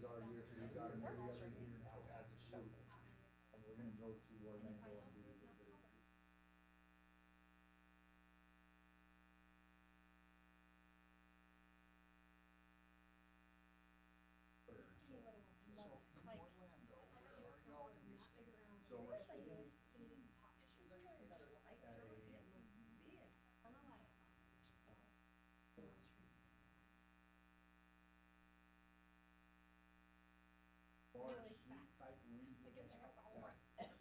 is our year, so we've got every other year now as a group. And we're gonna go to Orlando and do a little bit of. So we're sitting at a large suite type rooms that they have,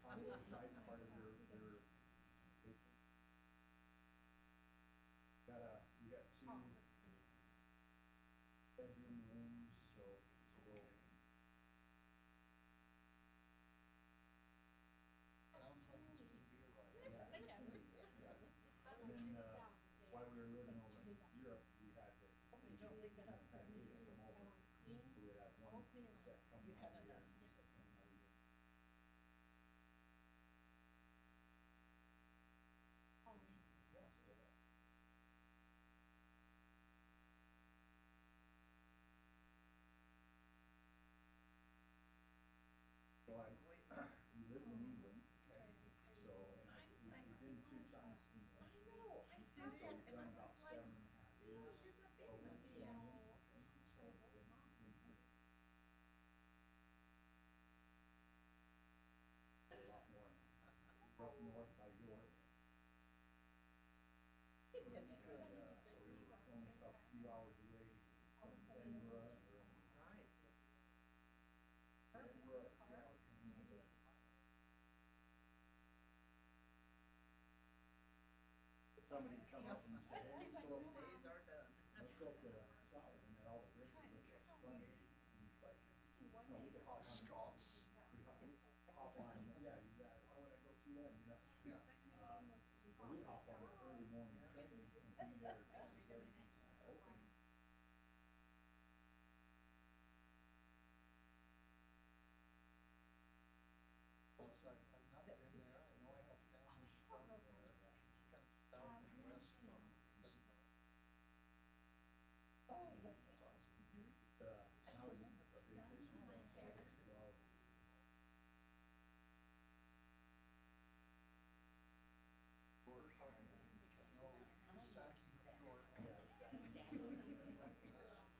condo type part of your you got two bedroom rooms, so we'll. Sounds like it's gonna be a ride. Yeah. And then, while we were living over in Europe, we had to, had kids come over. So we had one set coming out here and one set coming out here. So we lived in England, so we've been 2 times in England. So we've done about 7.5 years over in England. A lot more up north by York. So we were only about a few hours away from Edinburgh. Somebody would come up and say, hey, let's go up to Scotland, and all the Brits would look at funny. And like, no, we could hop on Scots. Hop on, yeah, exactly. Why would I go see them? You know? Yeah. So we hop on an early morning train and be there just as everything's open. Well, so I've not been there. I know I have family from there. Kind of south and west from. Oh, that's awesome. Now it's a vacation as well. Sacking of York.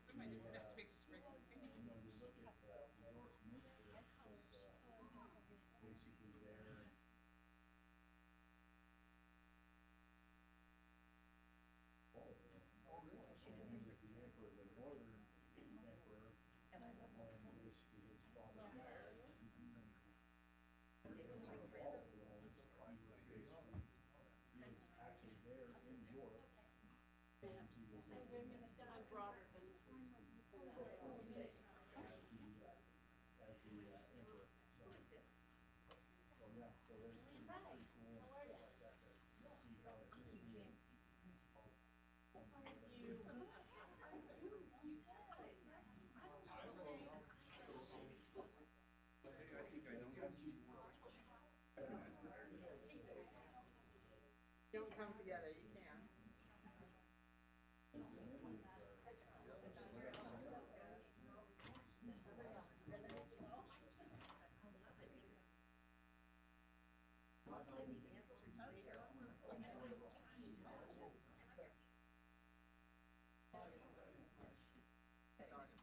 Somebody just have to make a sprinkle. You know, you look at York Minster, which is basically there. Oh, really? She didn't with the emperor, the northern emperor, and basically his father. He was actually there in Europe. And he was I'm broader than as the emperor. So yeah, so there's pretty cool stuff like that to see how it is being. Don't come together, you can. Sit down now.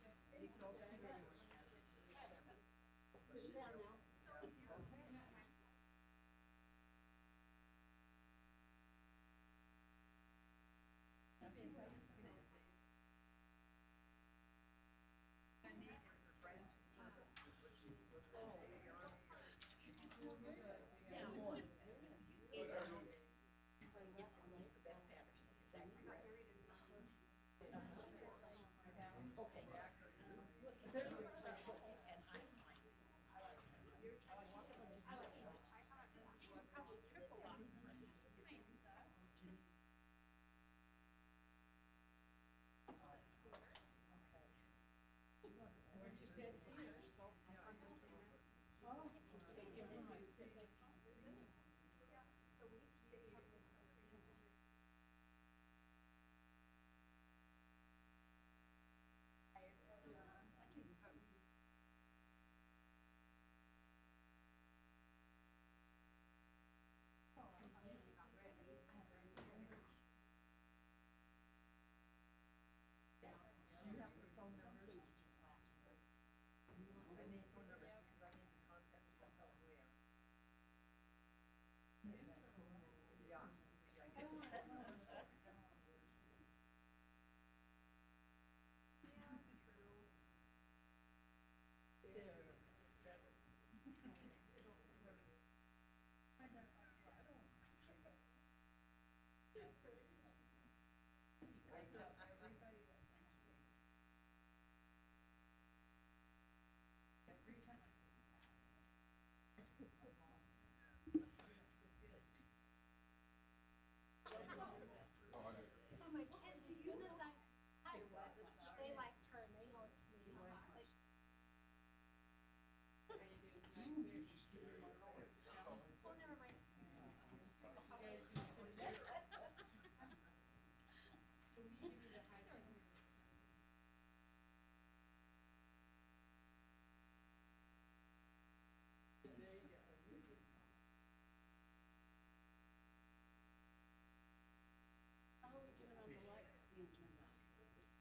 Some foods just last forever. I need phone numbers because I need to contact them and tell them where. Yeah. So my kids, as soon as I typed, they like turn, they know it's me. They- Oh, never mind. How are we doing on the likes being turned on?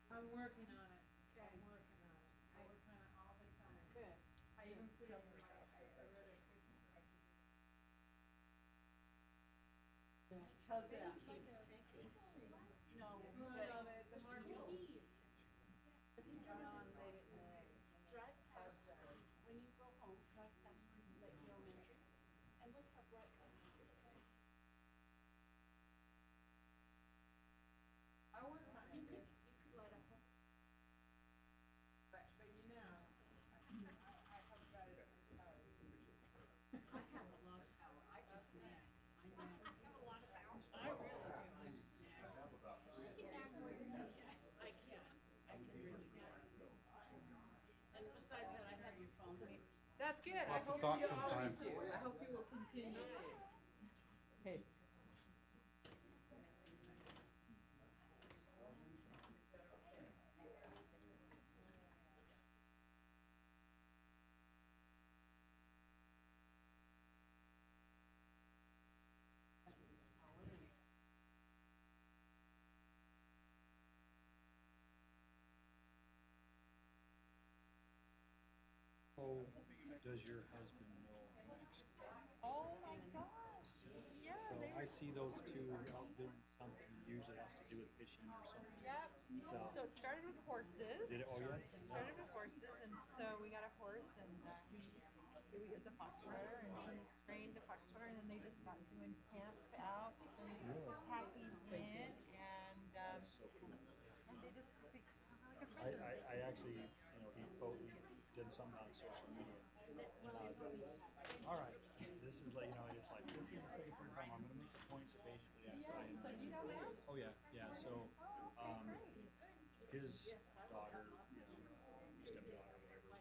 I'm working on it. I'm working on it. I work on it all the time. Good. I even put it in my, I read a Christmas card. How's that? Thank you. You know, Well, the the more squeeze. come on late at night. Drive past, when you go home, drive past Lake Elementary, and look how bright that is. I work on You it, could light up a but you know, I have got it. I have a lot of power, I just nag, I nag. I have a lot of bounce. I really do, I just nag. I can really nag. And besides that, I have your phone numbers. That's good. I We'll have to hope talk you sometime. always do. I hope you will continue to. Hey. Oh, does your husband know Mexico? Oh my gosh, yeah, So they I see those two out doing something, usually has to do with fishing or something. Yep. So it started with horses. Did it? Oh, yes. It started with horses, and so we got a horse, and he was a fox runner, and he trained a fox runner, and then they just got doing camp outs and packing in, and That's so cool. they just it was like a I, friend. I actually, you know, he did something on social media. And I was like, all right, this is like, you know, it's like, this is a safe time. I'm going to make a point to basically ask. Oh, yeah, yeah. So, his daughter, you know, stepdaughter, whatever,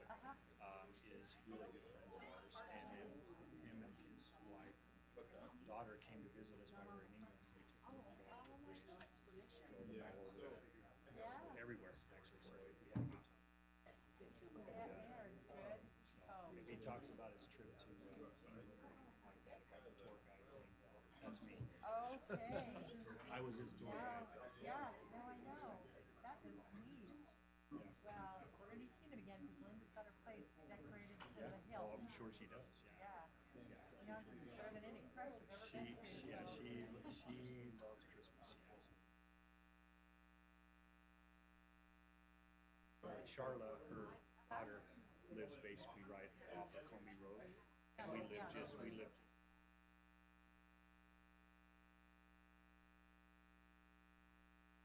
is really good friends of ours. And then him and his wife, daughter came to visit us when we were in England. We took them all over to Royce. Everywhere, actually. So we had a good time. So he talks about his trip to England, like that tour guide thing. That's me. Okay. I was his tour guide. So. Yeah, no, I know. That is neat. Well, we're gonna be seeing him again because Linda's got her place decorated to the hill. Oh, I'm sure she does. Yeah. You know, it's better than any crush I've ever been to. She loves Christmas. Yes. Charlotte, her daughter, lives basically right off of Comey Road, and we live just.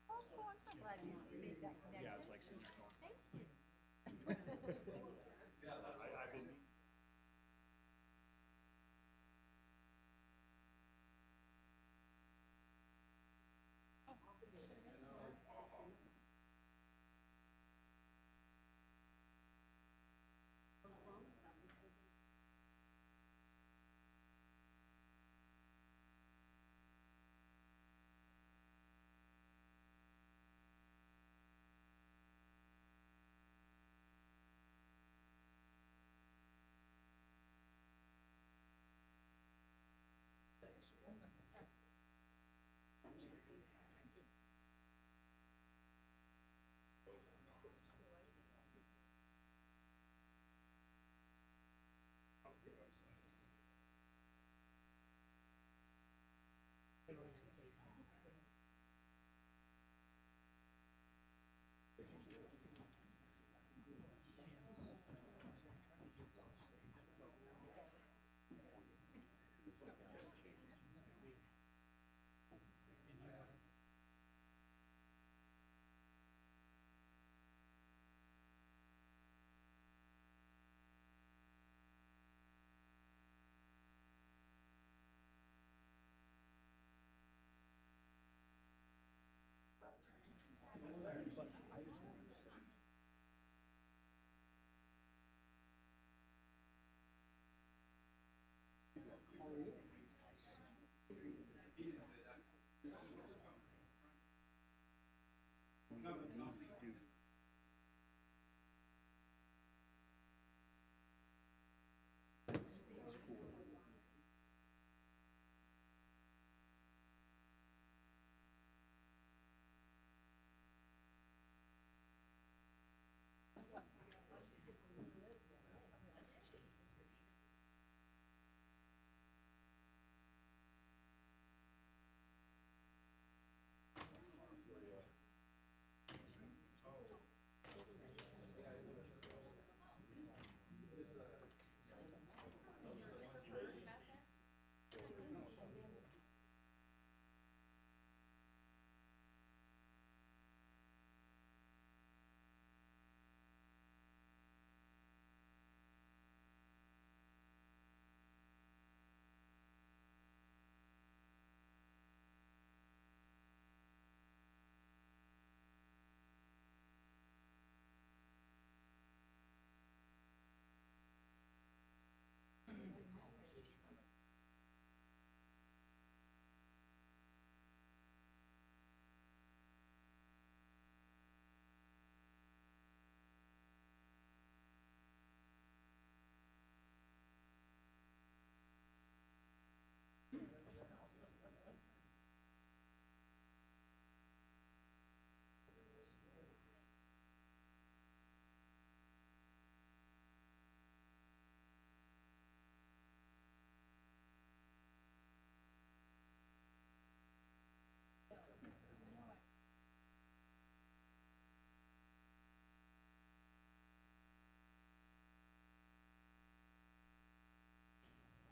Oh, cool. I'm so glad you made that connection. Yeah, it's like sitting there going, Thank you. I've been.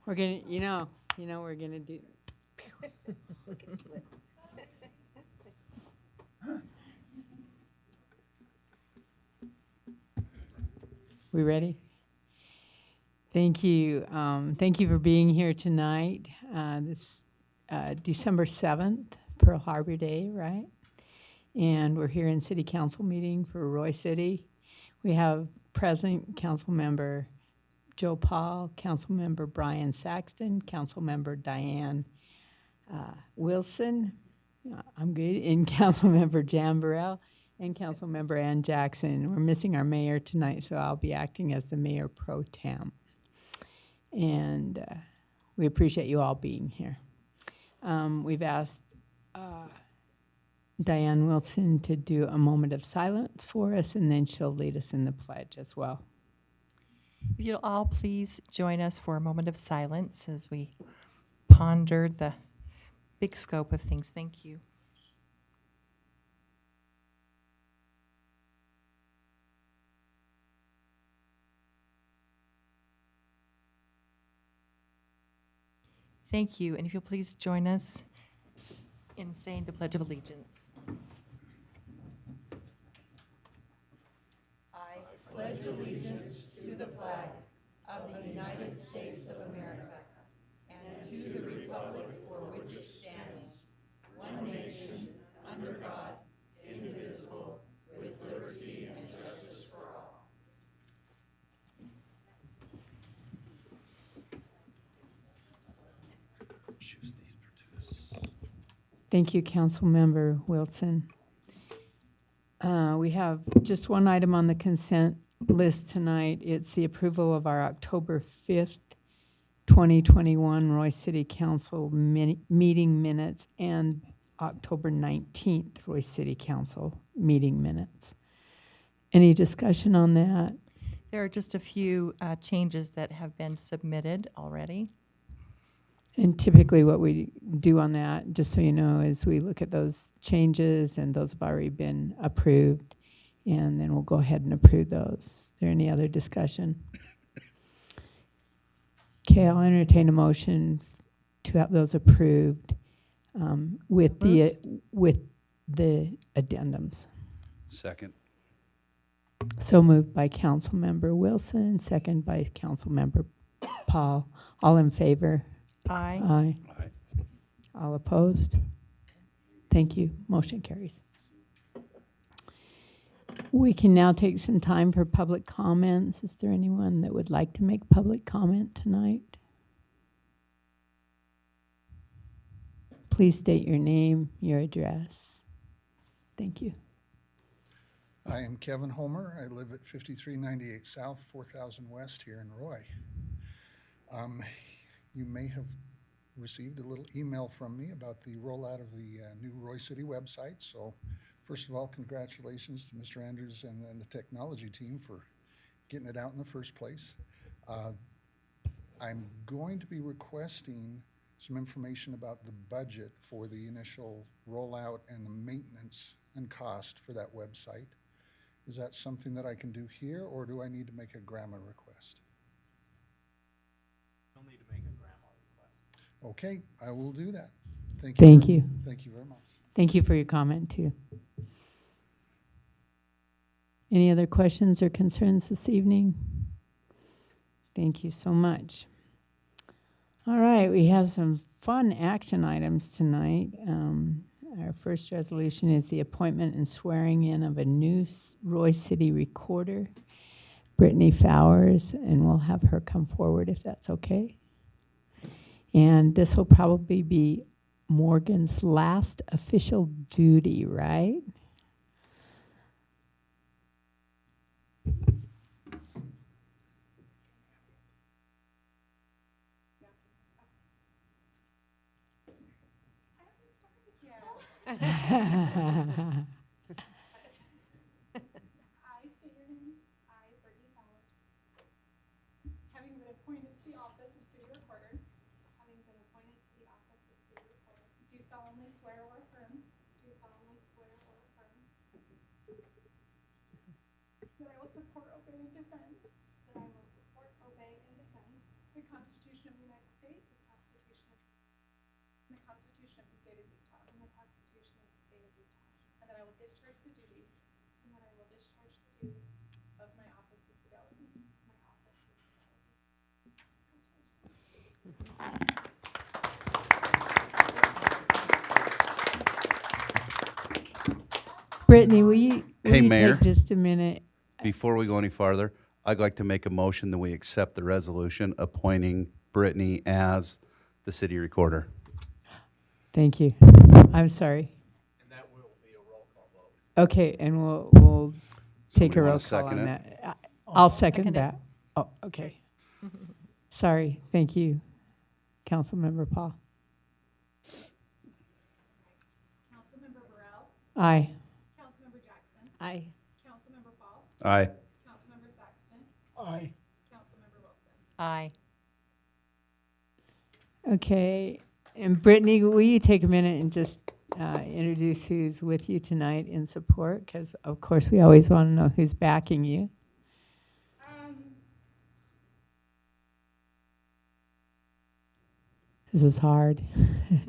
We're gonna, we're gonna do. We ready? Thank you. Thank you for being here tonight. This December 7th, Pearl Harbor Day, right? And we're here in City Council meeting for Royce City. We have present Council Member Joe Paul, Council Member Brian Saxton, Council Member Diane Wilson, I'm good, and Council Member Jan Burrell, and Council Member Ann Jackson. We're missing our mayor tonight, so I'll be acting as the mayor pro tem. And we appreciate you all being here. We've asked Diane Wilson to do a moment of silence for us, and then she'll lead us in the pledge as well. If you'll all please join us for a moment of silence as we ponder the big scope of things. Thank you. Thank you. And if you'll please join us in saying the Pledge of Allegiance. I pledge allegiance to the flag of the United States of America and to the republic for which it stands, one nation, under God, indivisible, with liberty and justice for all. Thank you, Councilmember Wilson. We have just one item on the consent list tonight. It's the approval of our October 5th, 2021 Royce City Council meeting minutes and October 19th Royce City Council meeting minutes. Any discussion on that? There are just a few changes that have been submitted already. And typically what we do on that, just so you know, is we look at those changes and those have already been approved, and then we'll go ahead and approve those. Is there any other discussion? Okay, I'll entertain a motion to have those approved with the addendums. Second. So moved by Councilmember Wilson, second by Councilmember Paul. All in favor? Aye. Aye. Aye. All opposed? Thank you. Motion carries. We can now take some time for public comments. Is there anyone that would like to make public comment tonight? Please state your name, your address. Thank you. I am Kevin Homer. I live at 5398 South, 4000 West here in Roy. You may have received a little email from me about the rollout of the new Roy City website. So first of all, congratulations to Mr. Andrews and the technology team for getting it out in the first place. I'm going to be requesting some information about the budget for the initial rollout and the maintenance and cost for that website. Is that something that I can do here, or do I need to make a grandma request? You'll need to make a grandma request. Okay, I will do that. Thank you. Thank you. Thank you very much. Thank you for your comment, too. Any other questions or concerns this evening? Thank you so much. All right, we have some fun action items tonight. Our first resolution is the appointment and swearing in of a new Roy City recorder, Brittany Fowers, and we'll have her come forward if that's okay. And this will probably be Morgan's last official duty, right? I state your name. I, Brittany Fowers. Having been appointed to the office of city recorder. Do solemnly swear or affirm. That I will support, obey, and defend. The Constitution of the United States. And the Constitution of the State of Utah. And that I will discharge the duties. Of my office with fidelity. Brittany, will you Hey, Mayor. take just a minute? Before we go any farther, I'd like to make a motion that we accept the resolution appointing Brittany as the city recorder. Thank you. I'm sorry. And that will be a roll call vote. Okay, and we'll take a Somebody roll wanna call second on it? that. I'll second second it. that. Oh, okay. Sorry. Thank you, Councilmember Paul. Councilmember Burrell, Aye. Councilmember Jackson, Aye. Councilmember Paul, Aye. Councilmember Saxton, Aye. Councilmember Wilson. Aye. Okay, and Brittany, will you take a minute and just introduce who's with you tonight in support? Because, of course, we always want to know who's backing you. This is hard. My husband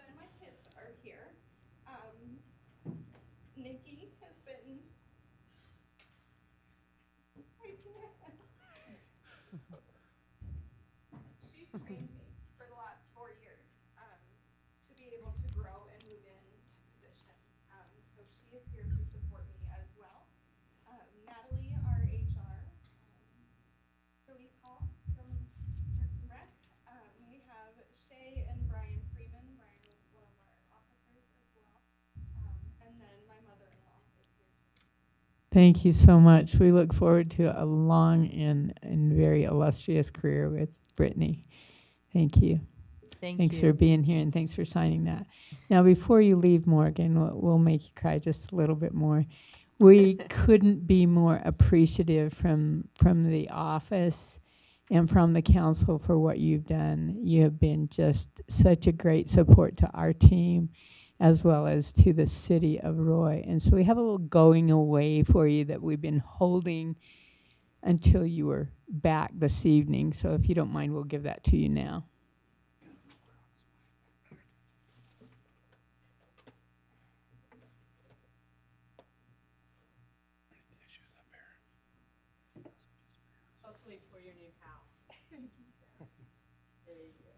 and my kids are here. Nikki has been. She's trained me for the last 4 years to be able to grow and move into positions. So she is here to support me as well. Natalie, our HR. Cody Paul from Parks and Rec. We have Shay and Brian Freeman. Brian was one of our officers as well. And then my mother-in-law is here too. Thank you so much. We look forward to a long and very illustrious career with Brittany. Thank you. Thanks for being here, and thanks for signing that. Now, before you leave, Morgan, we'll make you cry just a little bit more. We couldn't be more appreciative from the office and from the council for what you've done. You have been just such a great support to our team as well as to the city of Roy. And so we have a little going away for you that we've been holding until you were back this evening. So if you don't mind, we'll give that to you now. Hopefully for your new house. There you go.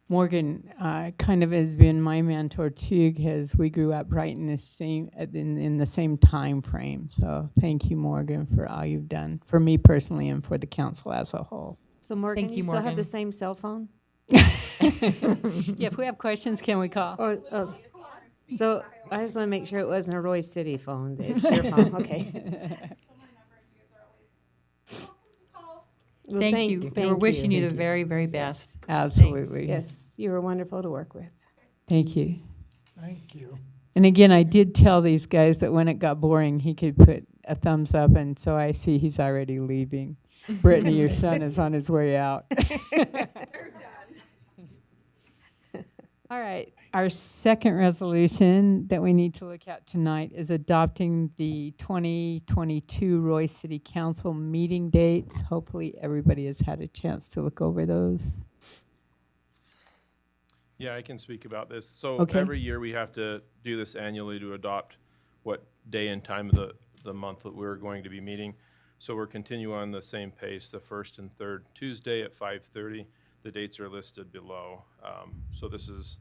Morgan kind of has been my mentor too, because we grew up right in the same time frame. So thank you, Morgan, for all you've done for me personally and for the council as a whole. So Morgan, Thank you you, still have Morgan. the same cell phone? Yeah, if we have questions, can we call? Or, so I just want to make sure it wasn't a Royce City phone. That it's your phone. Okay. So my number and yours are always welcome to call. Well, Thank you. Thank We're wishing you the Thank you. very, very best. Absolutely. Yes, you were wonderful to work with. Thank you. Thank you. And again, I did tell these guys that when it got boring, he could put a thumbs up, and so I see he's already leaving. Brittany, your son is on his way out. They're done. All right. Our second resolution that we need to look at tonight is adopting the 2022 Royce City Council meeting dates. Hopefully, everybody has had a chance to look over those. Yeah, I can speak about this. So Okay. every year we have to do this annually to adopt what day and time of the month that we're going to be meeting. So we're continuing on the same pace, the first and third Tuesday at 5:30. The dates are listed below. So this is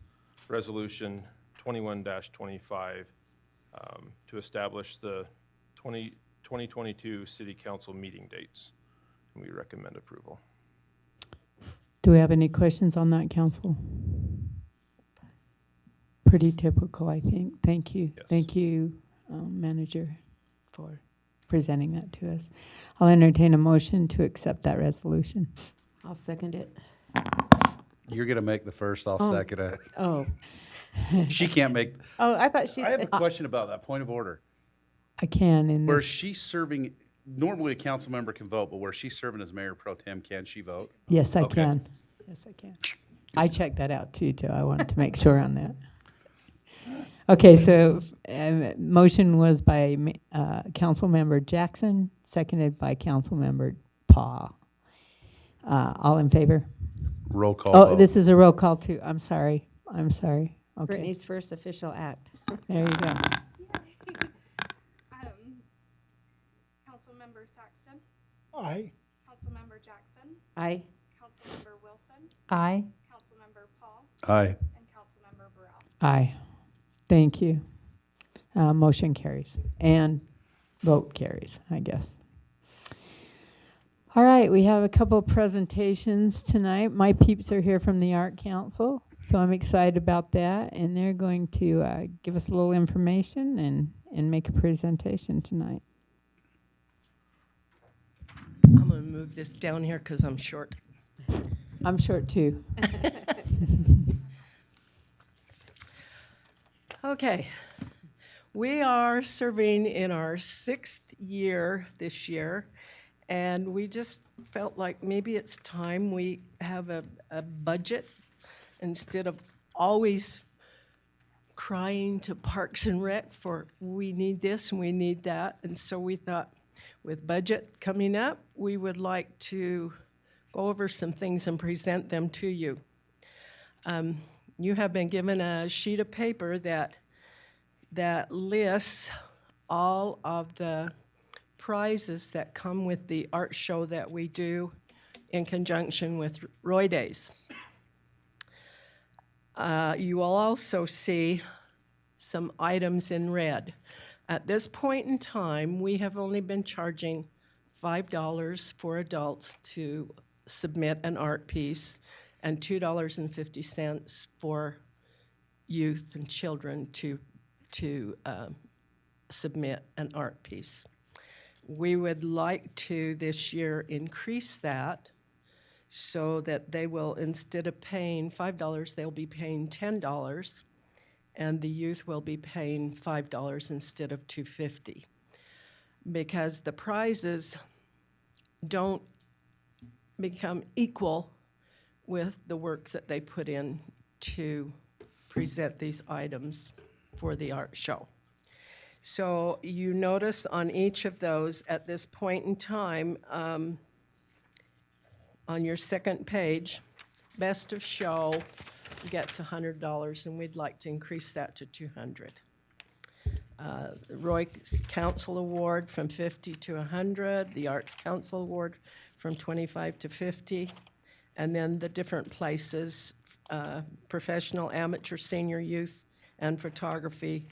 Resolution 21-25 to establish the 2022 City Council meeting dates. And we recommend approval. Do we have any questions on that, council? Pretty typical, I think. Thank you. Yes. Thank you, manager, for presenting that to us. I'll entertain a motion to accept that resolution. I'll second it. You're going to make the first, I'll Oh. second it. Oh, She can't make, oh, I thought she I have a said. question about that, point of order. I can in Where this. she's serving, normally a council member can vote, but where she's serving as mayor pro tem, can she vote? Yes, I Okay. can. Yes, I can. I checked that out too, I wanted to make sure on that. Okay, so motion was by Council Member Jackson, seconded by Council Member Paul. All in favor? Roll call Oh, vote. this is a roll call too. I'm sorry. Okay, Brittany's first official act. there you go. Councilmember Saxton, Aye. Councilmember Jackson, Aye. Councilmember Wilson, Aye. Councilmember Paul, Aye. and Councilmember Burrell. Aye. Thank you. Motion carries and vote carries, I guess. All right, we have a couple of presentations tonight. My peeps are here from the Art Council, so I'm excited about that. And they're going to give us a little information and make a presentation tonight. I'm gonna move this down here because I'm short. I'm short too. Okay. We are serving in our 6th year this year, and we just felt like maybe it's time we have a budget instead of always crying to Parks and Rec for we need this and we need that. And so we thought with budget coming up, we would like to go over some things and present them to you. You have been given a sheet of paper that lists all of the prizes that come with the art show that we do in conjunction with Roy Days. You will also see some items in red. At this point in time, we have only been charging $5 for adults to submit an art piece and $2.50 for youth and children to submit an art piece. We would like to this year increase that so that they will, instead of paying $5, they'll be paying $10, and the youth will be paying $5 instead of $2.50. Because the prizes don't become equal with the work that they put in to present these items for the art show. So you notice on each of those at this point in time, on your second page, best of show gets $100, and we'd like to increase that to $200. Royce Council Award from $50 to $100, the Arts Council Award from $25 to $50, and then the different places, professional, amateur, senior, youth, and photography,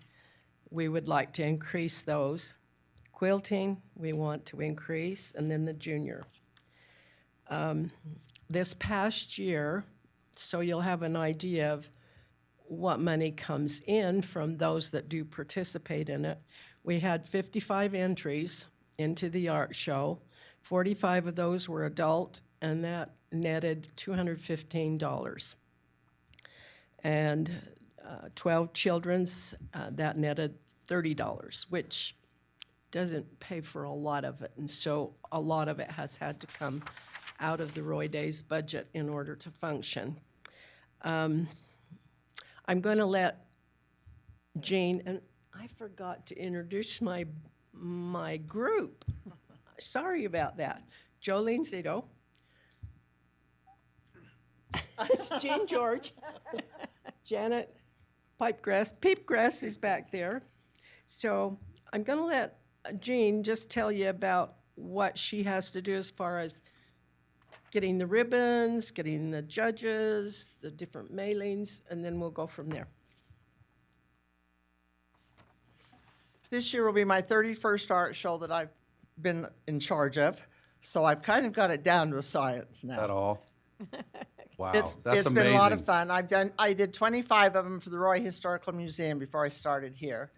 we would like to increase those. Quilting, we want to increase, and then the junior. This past year, so you'll have an idea of what money comes in from those that do participate in it. We had 55 entries into the art show. 45 of those were adult, and that netted $215. And 12 children's, that netted $30, which doesn't pay for a lot of it. And so a lot of it has had to come out of the Roy Days budget in order to function. I'm going to let Jean, and I forgot to introduce my group. Sorry about that. Jolene Zito. It's Jean George. Janet Peepgrass is back there. So I'm going to let Jean just tell you about what she has to do as far as getting the ribbons, getting the judges, the different mailings, and then we'll go from there. This year will be my 31st art show that I've been in charge of, so I've kind of got it down to a science now. At all? Wow, It's that's amazing. been a lot of fun. I did 25 of them for the Roy Historical Museum before I started here.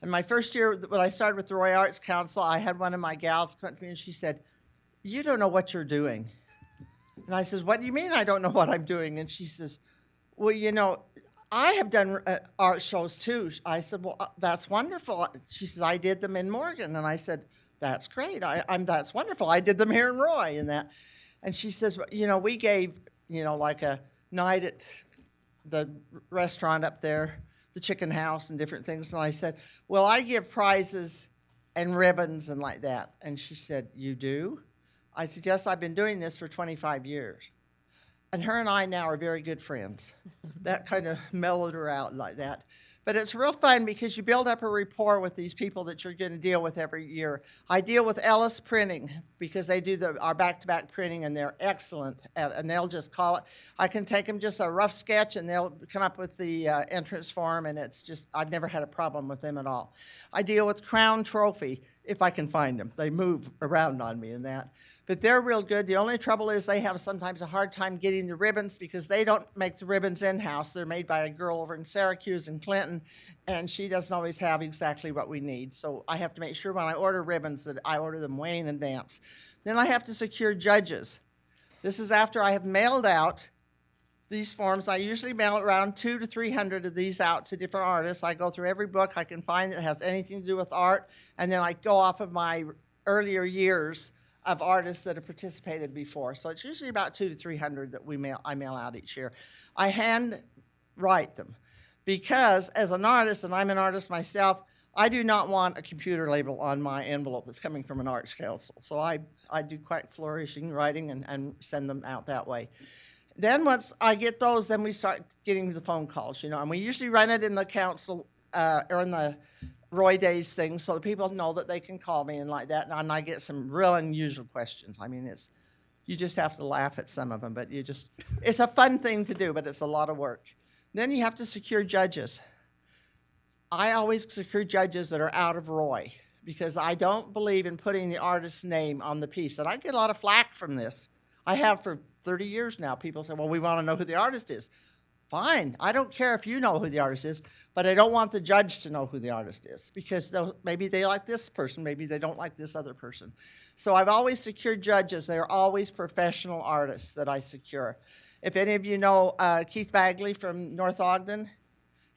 And my first year, when I started with the Roy Arts Council, I had one of my gals come to me and she said, "You don't know what you're doing." And I says, "What do you mean I don't know what I'm doing?" And she says, "Well, you know, I have done art shows too." I said, "Well, that's wonderful." She says, "I did them in Morgan." And I said, "That's great. That's wonderful. I did them here in Roy and that." And she says, "Well, you know, we gave, you know, like a night at the restaurant up there, the Chicken House and different things." And I said, "Well, I give prizes and ribbons and like that." And she said, "You do?" I said, "Yes, I've been doing this for 25 years. And her and I now are very good friends. That kind of mellowed her out like that. But it's real fun because you build up a rapport with these people that you're going to deal with every year. I deal with Ellis Printing because they do our back-to-back printing, and they're excellent. And they'll just call it. I can take them just a rough sketch, and they'll come up with the entrance form, and it's just, I've never had a problem with them at all. I deal with Crown Trophy, if I can find them. They move around on me in that. But they're real good. The only trouble is they have sometimes a hard time getting the ribbons because they don't make the ribbons in-house. They're made by a girl over in Syracuse and Clinton, and she doesn't always have exactly what we need. So I have to make sure when I order ribbons that I order them way in advance. Then I have to secure judges. This is after I have mailed out these forms. I usually mail around 200 to 300 of these out to different artists. I go through every book I can find that has anything to do with art, and then I go off of my earlier years of artists that have participated before. So it's usually about 200 to 300 that I mail out each year. I hand write them because as an artist, and I'm an artist myself, I do not want a computer label on my envelope that's coming from an arts council. So I do quite flourishing writing and send them out that way. Then once I get those, then we start getting the phone calls, you know, and we usually run it in the council or in the Roy Days thing so that people know that they can call me and like that, and I get some real unusual questions. I mean, you just have to laugh at some of them, but it's a fun thing to do, but it's a lot of work. Then you have to secure judges. I always secure judges that are out of Roy because I don't believe in putting the artist's name on the piece, and I get a lot of flack from this. I have for 30 years now. People say, "Well, we want to know who the artist is." Fine, I don't care if you know who the artist is, but I don't want the judge to know who the artist is because maybe they like this person, maybe they don't like this other person. So I've always secured judges. They're always professional artists that I secure. If any of you know Keith Bagley from North Ogden,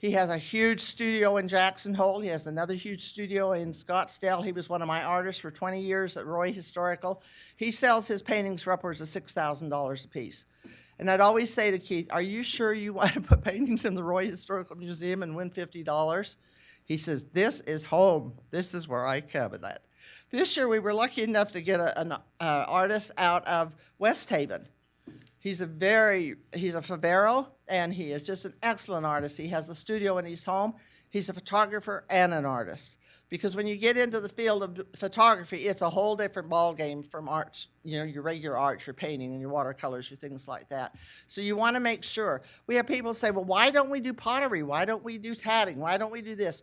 He has a huge studio in Jackson Hole. He has another huge studio in Scottsdale. He was one of my artists for 20 years at Roy Historical. He sells his paintings for upwards of $6,000 a piece. And I'd always say to Keith, are you sure you want to put paintings in the Roy Historical Museum and win $50? He says, this is home. This is where I come at that. This year we were lucky enough to get an artist out of West Haven. He's a Favero, and he is just an excellent artist. He has a studio in his home. He's a photographer and an artist. Because when you get into the field of photography, it's a whole different ballgame from art, your regular art, your painting and your watercolors, your things like that. So you want to make sure. We have people say, well, why don't we do pottery? Why don't we do tatting? Why don't we do this?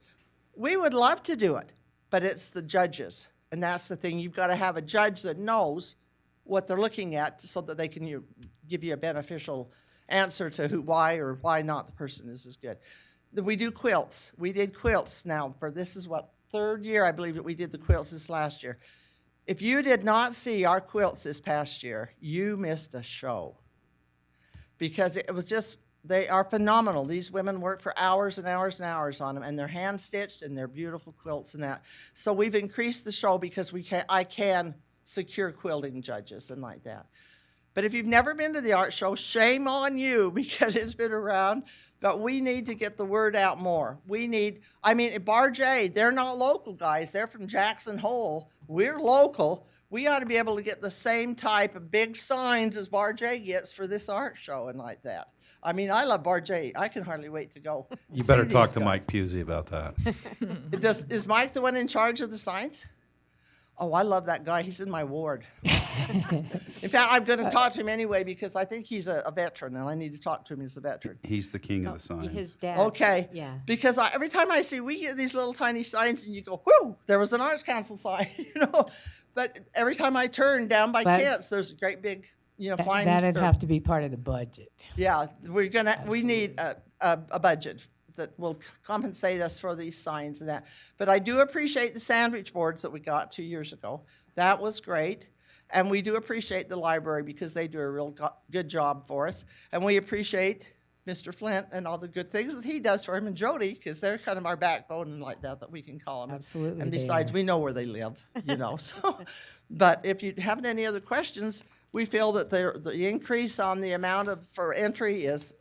We would love to do it, but it's the judges. And that's the thing. You've got to have a judge that knows what they're looking at so that they can give you a beneficial answer to why or why not the person is as good. We do quilts. We did quilts now for this is what, third year I believe that we did the quilts this last year. If you did not see our quilts this past year, you missed a show. Because it was just, they are phenomenal. These women work for hours and hours and hours on them, and they're hand stitched and they're beautiful quilts and that. So we've increased the show because I can secure quilting judges and like that. But if you've never been to the art show, shame on you because it's been around. But we need to get the word out more. Bar J, they're not local guys. They're from Jackson Hole. We're local. We ought to be able to get the same type of big signs as Bar J gets for this art show and like that. I love Bar J. I can hardly wait to go. You better talk to Mike Pusey about that. Is Mike the one in charge of the signs? Oh, I love that guy. He's in my ward. In fact, I'm going to talk to him anyway because I think he's a veteran, and I need to talk to him as a veteran. He's the king of the signs. His dad. Okay. Yeah. Because every time I see, we get these little tiny signs, and you go, whoo, there was an Arts Council sign, But every time I turn down by Kent's, there's a great big, flying. That'd have to be part of the budget. Yeah, we need a budget that will compensate us for these signs and that. But I do appreciate the sandwich boards that we got 2 years ago. That was great. And we do appreciate the library because they do a real good job for us. And we appreciate Mr. Flint and all the good things that he does for him and Jody because they're kind of our backbone and like that we can call them. Absolutely. And besides, we know where they live, So, but if you have any other questions, we feel that the increase on the amount for entry is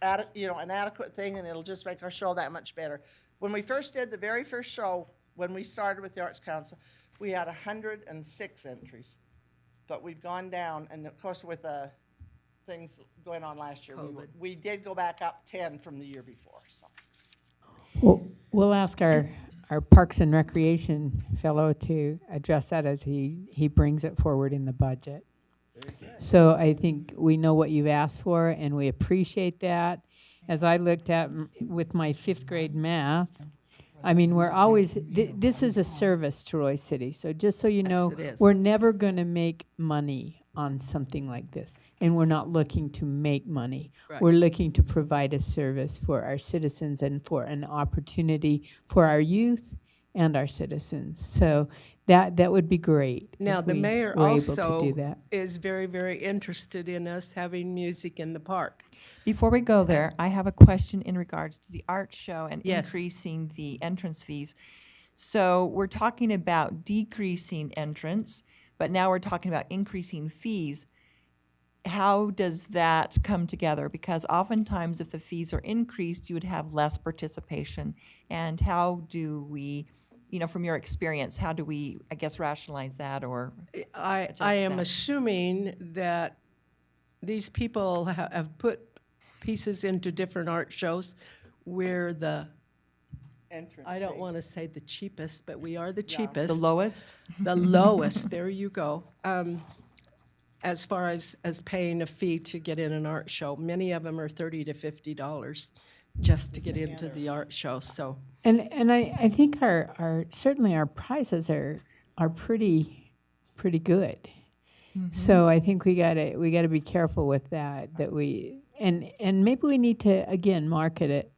an adequate thing, and it'll just make our show that much better. When we first did the very first show, when we started with the Arts Council, we had 106 entries, but we've gone down, and of course with things going on last year, we did go back up 10 from the year before. So, we'll ask our Parks and Recreation fellow to address that as he brings it forward in the budget. So I think we know what you've asked for, and we appreciate that. As I looked at with my 5th grade math, we're always, this is a service to Royce City. So just so you know, we're never going to make money on something like this. And we're not looking to make money. Right. We're looking to provide a service for our citizens and for an opportunity for our youth and our citizens. So that would be great. Now, the mayor were also able to do that. is very, very interested in us having music in the park. Before we go there, I have a question in regards to the art show and Yes. increasing the entrance fees. So we're talking about decreasing entrance, but now we're talking about increasing fees. How does that come together? Because oftentimes if the fees are increased, you would have less participation. And how do we, from your experience, how do we, rationalize that or I am assuming that these people have put pieces into different art shows where the entrance. I don't want to say the cheapest, but we are the cheapest. the lowest? The lowest, there you go. As far as paying a fee to get in an art show, many of them are $30 to $50 just to get into the art show. So, And I think certainly our prices are pretty good. Mm-hmm. So I think we gotta be careful with that we and maybe we need to again market it.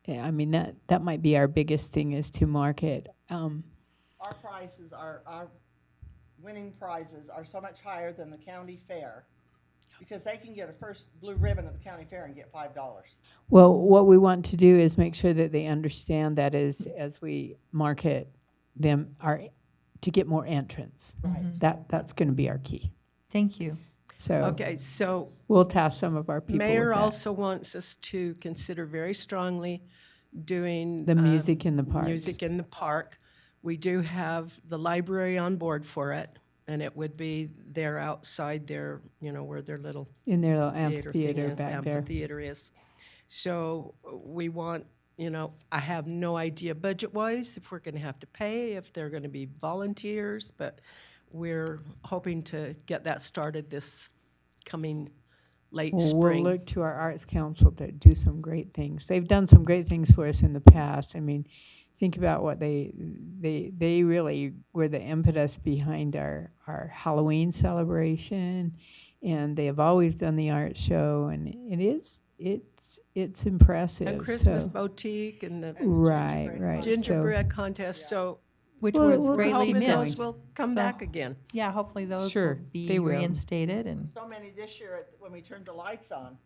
That might be our biggest thing is to market. Our prices our winning prizes are so much higher than the county fair Because they can get a first blue ribbon at the county fair and get $5. Well, what we want to do is make sure that they understand that as we market them, to get more entrants. Right. That's going to be our key. Thank you. So Okay, so we'll task some of our people. Mayor with that. also wants us to consider very strongly doing The music in the park. Music in the park. We do have the library on board for it, and it would be there outside their, where their little In their little theater thing amphitheater is, back there. amphitheater is. So we want, I have no idea budget-wise if we're going to have to pay, if they're going to be volunteers, but we're hoping to get that started this coming late We'll spring. look to our Arts Council to do some great things. They've done some great things for us in the past. I mean, think about what they really were the impetus behind our Halloween celebration, and they have always done the art show, and it's impressive. And Christmas so. boutique and the Right. gingerbread contest. So Which Well, was we'll greatly hoping those missed. will come So, back again. Yeah, hopefully those Sure, will be they will. reinstated and. So many this year when we turned the lights on,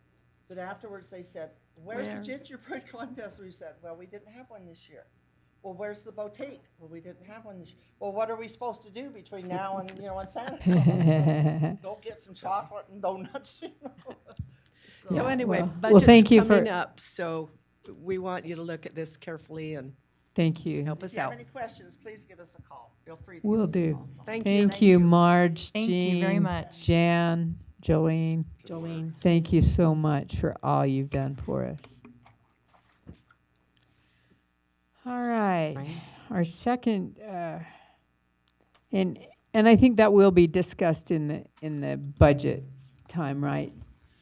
that afterwards they said, where's Where? the gingerbread contest? We said, well, we didn't have one this year. Well, where's the boutique? Well, we didn't have one this year. Well, what are we supposed to do between now and, and Santa comes? Go get some chocolate and donuts, So Yeah, anyway, well, budget's thank you coming for- up, so we want you to look at this carefully and Thank you. help If us you have out. any questions, please give us a call. Feel free to Will give us a do. call. Thank you. Thank you, Marge, Thank you very Jean, much. Jan, Jolene. Thank you so much for all you've done for us. All right, our second, and I think that will be discussed in the budget time, right,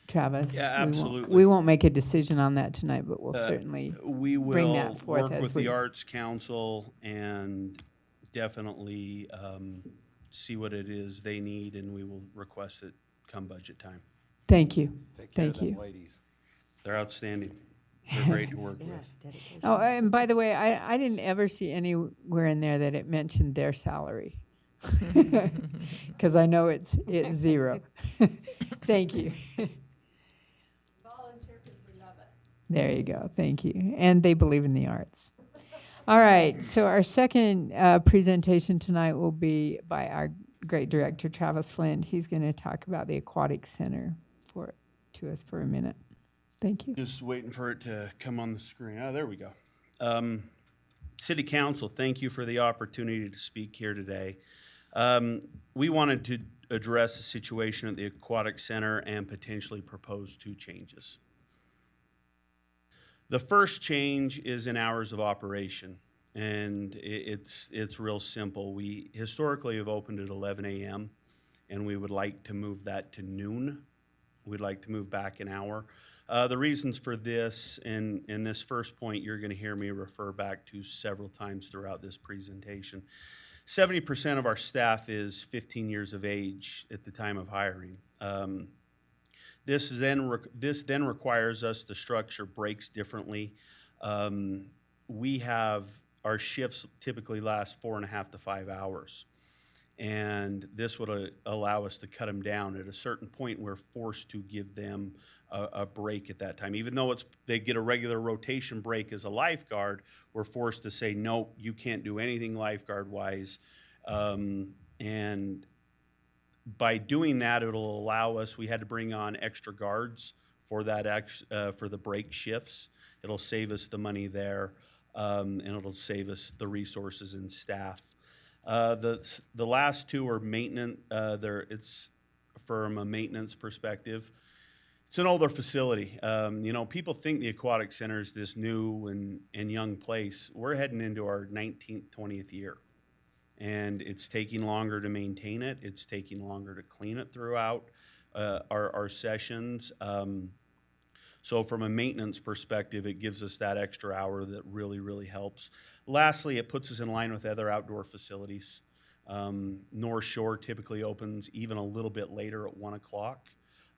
Travis? Yeah, We won't- absolutely. We won't make a decision on that tonight, but we'll certainly We bring will that forth work as with we. the Arts Council and definitely see what it is they need, and we will request it come budget time. Thank you, Take care of thank them you. ladies. They're outstanding. They're great to work with. Oh, and by the way, I didn't ever see anywhere in there that it mentioned their salary. Because I know it's zero. Thank you. Volunteer because we love it. There you go. Thank you. And they believe in the arts. All right. So our second presentation tonight will be by our great director, Travis Flint. He's going to talk about the Aquatic Center to us for a minute. Thank you. Just waiting for it to come on the screen. Oh, there we go. City Council, thank you for the opportunity to speak here today. We wanted to address the situation at the Aquatic Center and potentially propose 2 changes. The first change is in hours of operation, and it's real simple. We historically have opened at 11 a.m., and we would like to move that to noon. We'd like to move back an hour. The reasons for this, and this first point you're going to hear me refer back to several times throughout this presentation. 70% of our staff is 15 years of age at the time of hiring. This then requires us to structure breaks differently. We have our shifts typically last 4.5 to 5 hours. And this would allow us to cut them down. At a certain point, we're forced to give them a break at that time. Even though they get a regular rotation break as a lifeguard, we're forced to say, no, you can't do anything lifeguard-wise. And by doing that, it'll allow us, we had to bring on extra guards for that for the break shifts. It'll save us the money there, and it'll save us the resources and staff. The last 2 are maintenance. It's from a maintenance perspective. It's an older facility. People think the Aquatic Center is this new and young place. We're heading into our 19th, 20th year. And it's taking longer to maintain it. It's taking longer to clean it throughout our sessions. So from a maintenance perspective, it gives us that extra hour that really, really helps. Lastly, it puts us in line with other outdoor facilities. North Shore typically opens even a little bit later at 1 o'clock.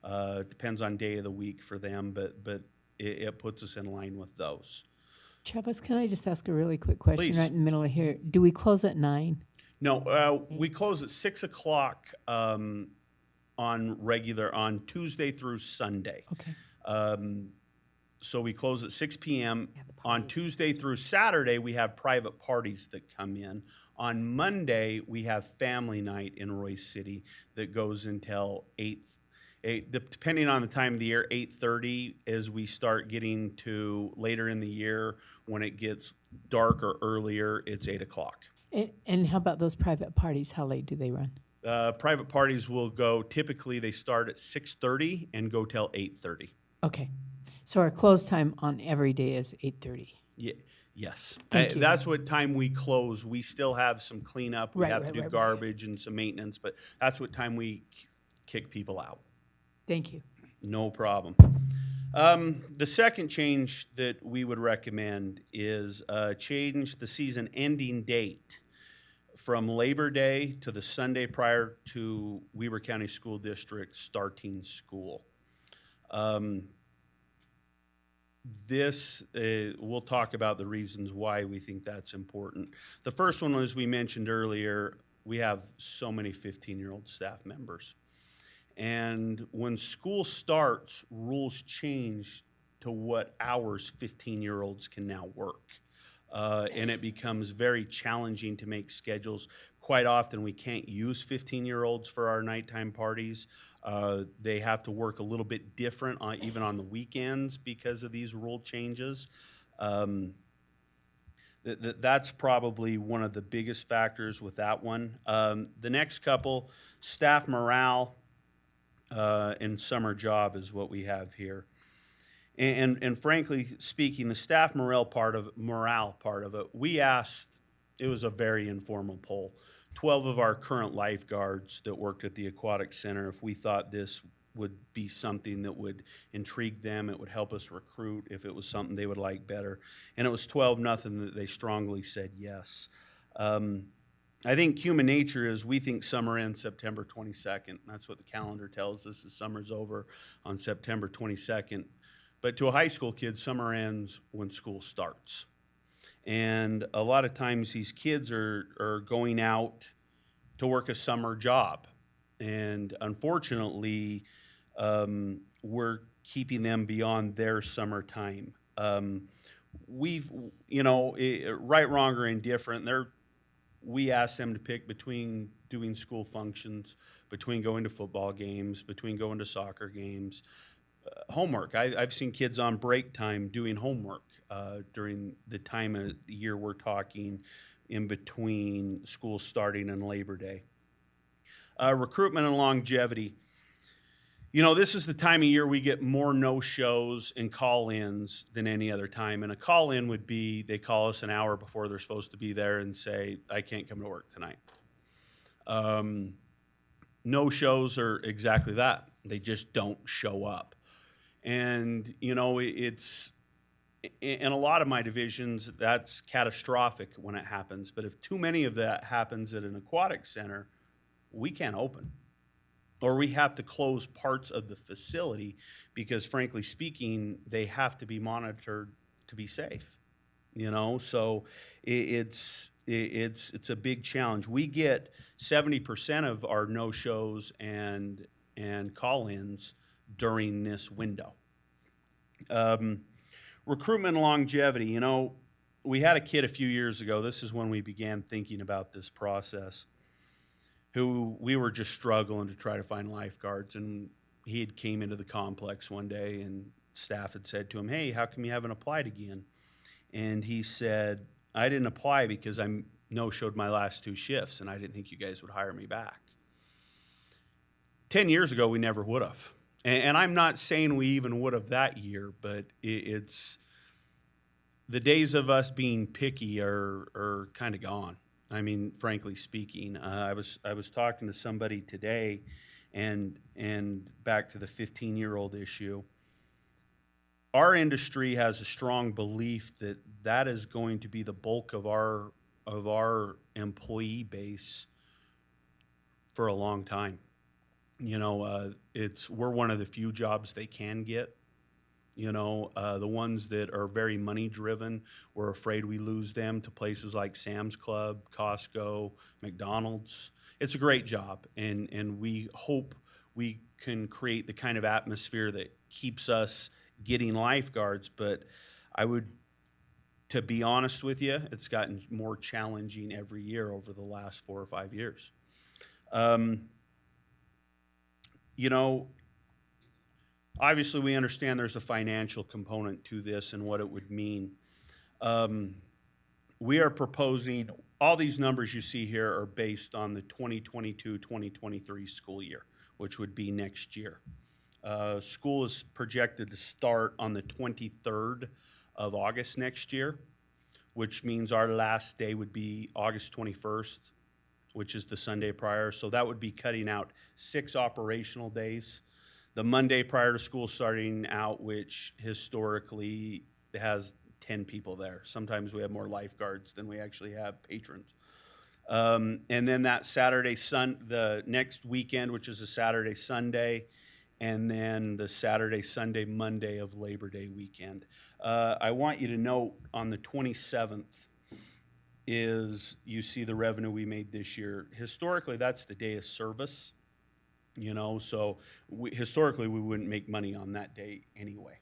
Depends on day of the week for them, but it puts us in line with those. Travis, can I just ask a really quick question Please. right in the middle of here? Do we close at 9? No, we close at 6 o'clock on Tuesday through Sunday. Okay. So we close at 6 p.m. Yeah, the On parties. Tuesday through Saturday, we have private parties that come in. On Monday, we have family night in Royce City that goes until 8, depending on the time of the year, 8:30 as we start getting to later in the year. When it gets dark or earlier, it's 8 o'clock. And how about those private parties? How late do they run? Private parties will go, typically they start at 6:30 and go till 8:30. Okay. So our close time on every day is 8:30. Yes. Thank you. That's what time we close. We still have some cleanup. We Right, have right, to do right, right. garbage and some maintenance, but that's what time we kick people out. Thank you. No problem. The second change that we would recommend is change the season ending date from Labor Day to the Sunday prior to Weber County School District starting school. We'll talk about the reasons why we think that's important. The first one, as we mentioned earlier, we have so many 15-year-old staff members. And when school starts, rules change to what hours 15-year-olds can now work. And it becomes very challenging to make schedules. Quite often, we can't use 15-year-olds for our nighttime parties. They have to work a little bit different, even on the weekends, because of these rule changes. That's probably one of the biggest factors with that one. The next couple, staff morale and summer job is what we have here. And frankly speaking, the staff morale part of it, we asked, it was a very informal poll, 12 of our current lifeguards that worked at the Aquatic Center, if we thought this would be something that would intrigue them, it would help us recruit, if it was something they would like better. And it was 12-0 that they strongly said yes. I think human nature is we think summer ends September 22nd. That's what the calendar tells us, is summer's over on September 22nd. But to a high school kid, summer ends when school starts. And a lot of times these kids are going out to work a summer job. And unfortunately, we're keeping them beyond their summer time. Right, wrong, or indifferent, we ask them to pick between doing school functions, between going to football games, between going to soccer games, homework. I've seen kids on break time doing homework during the time of the year we're talking in between school starting and Labor Day. Recruitment and longevity. This is the time of year we get more no-shows and call-ins than any other time. And a call-in would be they call us an hour before they're supposed to be there and say, I can't come to work tonight. No-shows are exactly that. They just don't show up. And, it's, in a lot of my divisions, that's catastrophic when it happens. But if too many of that happens at an aquatic center, we can't open. Or we have to close parts of the facility because, frankly speaking, they have to be monitored to be safe. So it's a big challenge. We get 70% of our no-shows and call-ins during this window. Recruitment and longevity. We had a kid a few years ago. This is when we began thinking about this process, who we were just struggling to try to find lifeguards. And he had came into the complex one day and staff had said to him, hey, how come you haven't applied again? And he said, I didn't apply because I no-showed my last 2 shifts and I didn't think you guys would hire me back. 10 years ago, we never would have. And I'm not saying we even would have that year, but it's the days of us being picky are kind of gone. I mean, frankly speaking, I was talking to somebody today, and back to the 15-year-old issue. Our industry has a strong belief that is going to be the bulk of our employee base for a long time. We're one of the few jobs they can get. The ones that are very money driven, we're afraid we lose them to places like Sam's Club, Costco, McDonald's. It's a great job, and we hope we can create the kind of atmosphere that keeps us getting lifeguards. But to be honest with you, it's gotten more challenging every year over the last 4 or 5 years. You know, obviously we understand there's a financial component to this and what it would mean. We are proposing, all these numbers you see here are based on the 2022-2023 school year, which would be next year. School is projected to start on the 23rd of August next year, which means our last day would be August 21st, which is the Sunday prior. So that would be cutting out 6 operational days. The Monday prior to school starting out, which historically has 10 people there. Sometimes we have more lifeguards than we actually have patrons. And then that the next weekend, which is a Saturday, Sunday, and then the Saturday, Sunday, Monday of Labor Day weekend. I want you to note on the 27th you see the revenue we made this year. Historically, that's the day of service, you know, so historically we wouldn't make money on that day anyway.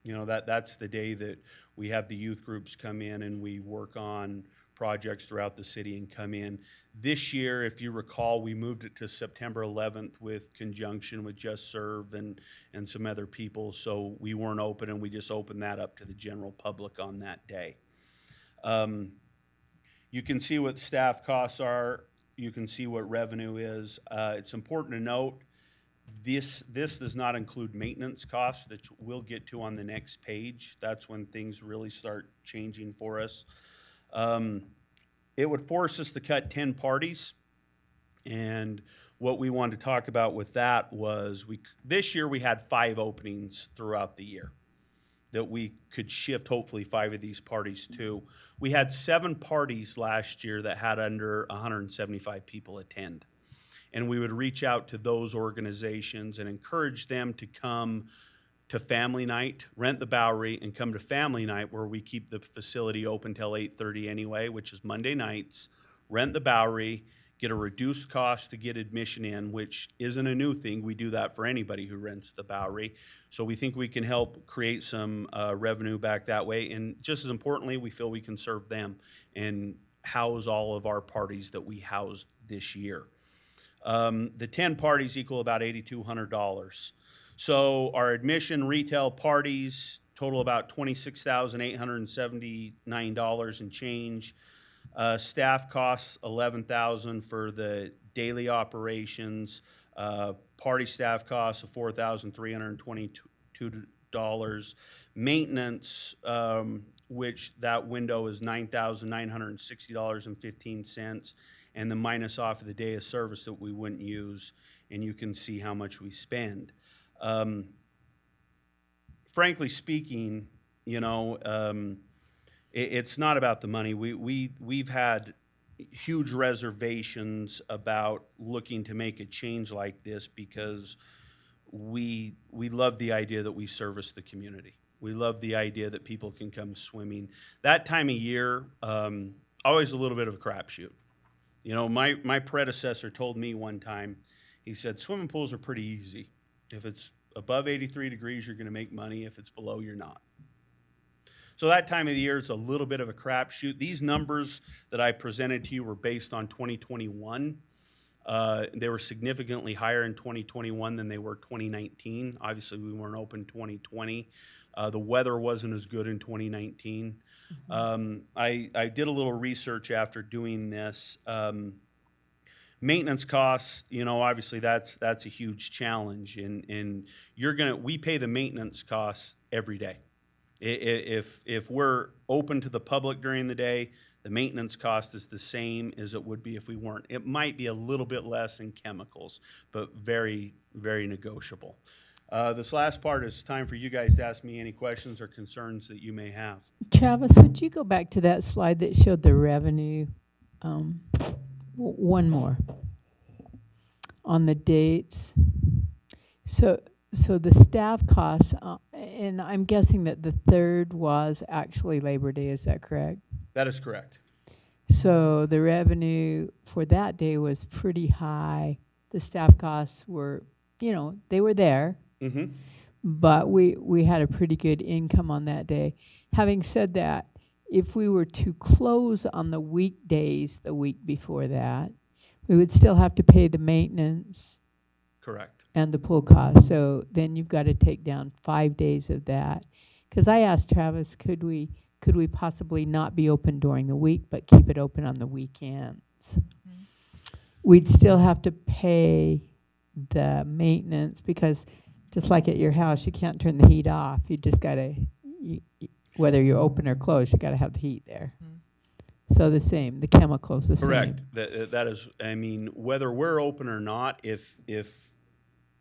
You know, that's the day that we have the youth groups come in and we work on projects throughout the city and come in. This year, if you recall, we moved it to September 11th with conjunction with Just Serve and some other people, so we weren't open, and we just opened that up to the general public on that day. You can see what staff costs are. You can see what revenue is. It's important to note this does not include maintenance costs that we'll get to on the next page. That's when things really start changing for us. It would force us to cut 10 parties, and what we wanted to talk about with that was this year we had 5 openings throughout the year that we could shift hopefully 5 of these parties to. We had 7 parties last year that had under 175 people attend, and we would reach out to those organizations and encourage them to come to family night, rent the Bowery, and come to family night, where we keep the facility open till 8:30 anyway, which is Monday nights. Rent the Bowery, get a reduced cost to get admission in, which isn't a new thing. We do that for anybody who rents the Bowery. So we think we can help create some revenue back that way. And just as importantly, we feel we can serve them and house all of our parties that we housed this year. The 10 parties equal about $8,200. So our admission retail parties total about $26,879 and change. Staff costs $11,000 for the daily operations. Party staff costs of $4,322. Maintenance, which that window is $9,960.15, and the minus off of the day of service that we wouldn't use, and you can see how much we spend. Frankly speaking, you know, it's not about the money. We've had huge reservations about looking to make a change like this because we love the idea that we service the community. We love the idea that people can come swimming. That time of year, always a little bit of a crapshoot. You know, my predecessor told me one time, he said, swimming pools are pretty easy. If it's above 83 degrees, you're going to make money. If it's below, you're not. So that time of the year, it's a little bit of a crapshoot. These numbers that I presented to you were based on 2021. They were significantly higher in 2021 than they were 2019. Obviously, we weren't open 2020. The weather wasn't as good in 2019. I did a little research after doing this. Maintenance costs, you know, obviously that's a huge challenge, and we pay the maintenance costs every day. If we're open to the public during the day, the maintenance cost is the same as it would be if we weren't. It might be a little bit less in chemicals, but very, very negotiable. This last part is time for you guys to ask me any questions or concerns that you may have. Travis, would you go back to that slide that showed the revenue? One more on the dates. So the staff costs, and I'm guessing that the 3rd was actually Labor Day. Is that correct? That is correct. So the revenue for that day was pretty high. The staff costs were they were there, Mm-hmm. but we had a pretty good income on that day. Having said that, if we were to close on the weekdays the week before that, we would still have to pay the maintenance Correct. and the pool cost. So then you've got to take down 5 days of that. Because I asked Travis, could we possibly not be open during the week, but keep it open on the weekends? We'd still have to pay the maintenance because just like at your house, you can't turn the heat off. You just got to, whether you're open or closed, you got to have the heat there. So the same, the chemicals the Correct. same. That is, I mean, whether we're open or not, if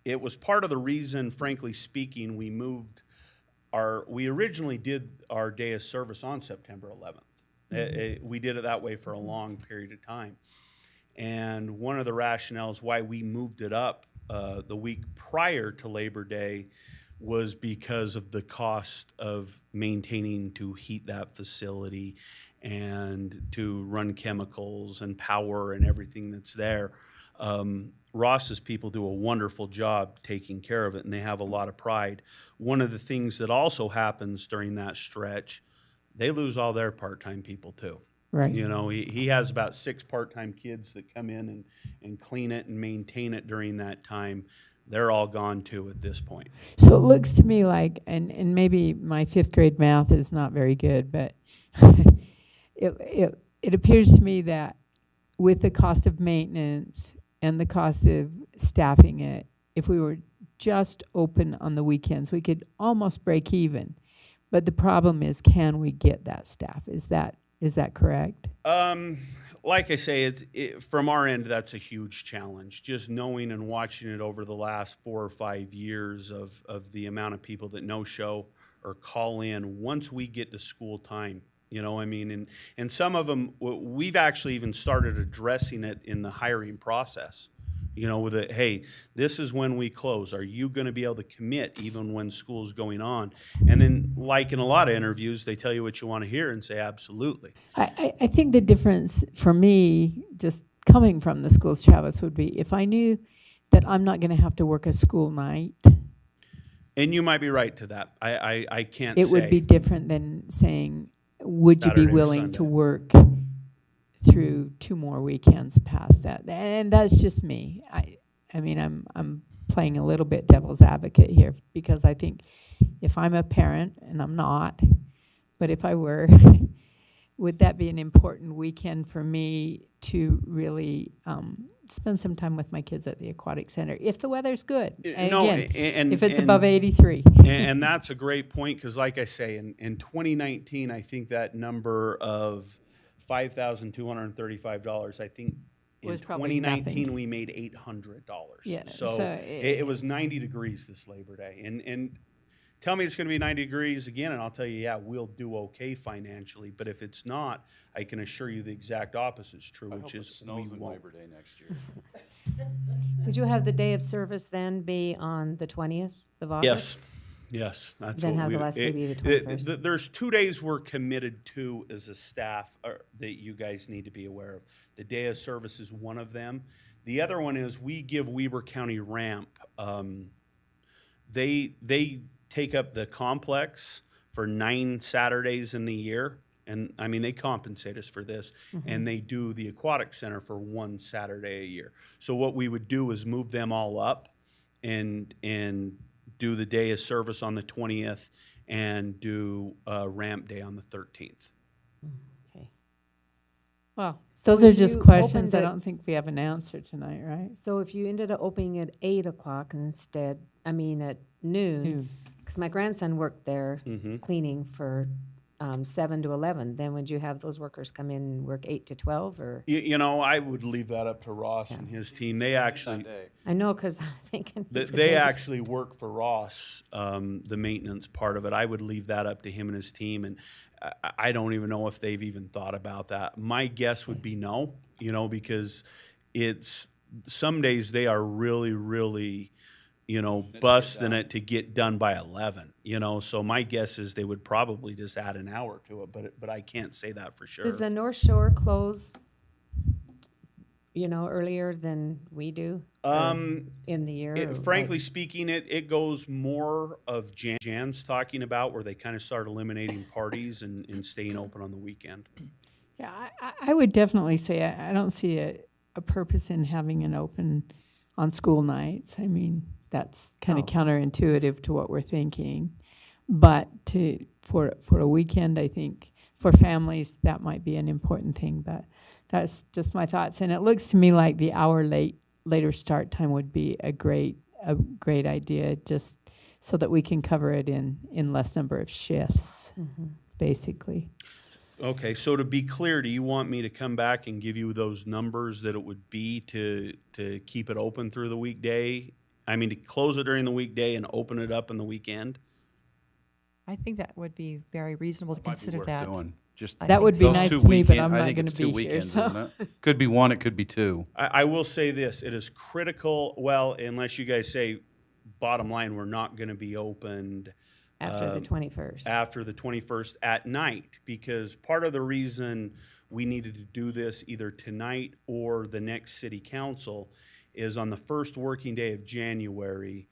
it was part of the reason, frankly speaking, we originally did our day of service on September 11th. We did it that way for a long period of time. And one of the rationales why we moved it up the week prior to Labor Day was because of the cost of maintaining to heat that facility and to run chemicals and power and everything that's there. Ross's people do a wonderful job taking care of it, and they have a lot of pride. One of the things that also happens during that stretch, they lose all their part-time people too. Right. He has about 6 part-time kids that come in and clean it and maintain it during that time. They're all gone too at this point. So it looks to me like, and maybe my 5th grade math is not very good, but it appears to me that with the cost of maintenance and the cost of staffing it, if we were just open on the weekends, we could almost break even. But the problem is, can we get that staff? Is that correct? Like I say, from our end, that's a huge challenge. Just knowing and watching it over the last 4 or 5 years of the amount of people that no-show or call in once we get to school time. And some of them, we've actually even started addressing it in the hiring process. With it, hey, this is when we close. Are you going to be able to commit even when school's going on? And then, like in a lot of interviews, they tell you what you want to hear and say absolutely. I think the difference for me, just coming from the schools, Travis, would be if I knew that I'm not going to have to work a school night. And you might be right to that. I can't say. It would be different than saying, would you Saturday be or willing Sunday. to work through 2 more weekends past that? And that's just me. I mean, I'm playing a little bit devil's advocate here because I think if I'm a parent, and I'm not, but if I were, would that be an important weekend for me to really spend some time with my kids at the Aquatic Center if the weather's good? And if it's above 83. And that's a great point because, like I say, in 2019, I think that number of $5,235, I think in Was probably 2019 nothing. we made $800. Yeah, So, so it was 90 degrees this Labor Day. And tell me it's going to be 90 degrees again, and I'll tell you, yeah, we'll do okay financially. But if it's not, I can assure you the exact opposite is true, which is we won't. Labor Day next year. Would you have the day of service then be on the 20th of August? Yes, that's Then what have we. the last day be the 21st. There's 2 days we're committed to as a staff that you guys need to be aware of. The day of service is one of them. The other one is we give Weber County Ramp. They take up the complex for 9 Saturdays in the year, and I mean they compensate us for this. And they do the Aquatic Center for 1 Saturday a year. So what we would do is move them all up, and do the day of service on the 20th and do ramp day on the 13th. Okay. Well, So those are if just you questions. I opened it- don't think we have an answer tonight, right? So if you ended up opening at 8 o'clock instead, at noon, Noon. because my grandson worked there Mhm. cleaning for 7 to 11, then would you have those workers come in and work 8 to 12 or? I would leave that up to Ross and his team. They actually, I know, because I'm thinking. they for days. actually work for Ross, the maintenance part of it. I would leave that up to him and his team, and I don't even know if they've even thought about that. My guess would be no, because it's some days they are really, really, busting it to get done by 11, So my guess is they would probably just add an hour to it, but I can't say that for sure. Does the North Shore close earlier than we do? In the year? or Frankly like- speaking, it goes more of Jan's talking about where they kind of start eliminating parties and staying open on the weekend. Yeah, I would definitely say I don't see a purpose in having an open on school nights. I mean, that's kind of counterintuitive to what we're thinking. But for a weekend, I think for families, that might be an important thing. But that's just my thoughts. And it looks to me like the later start time would be a great idea, just so that we can cover it in less number of shifts, basically. Okay, so to be clear, do you want me to come back and give you those numbers that it would be to keep it open through the weekday? I mean, to close it during the weekday and open it up in the weekend? I think that would be very reasonable to Might be consider worth that. doing. Just I That think would be those nice two to me, but weekend- I'm I not think going it's to two be here. weekends, So. isn't it? Could be one, it could be two. I will say this, it is critical, well, unless you guys say, bottom line, we're not going to be opened After the 21st. after the 21st at night, because part of the reason we needed to do this either tonight or the next city council is on the first working day of January,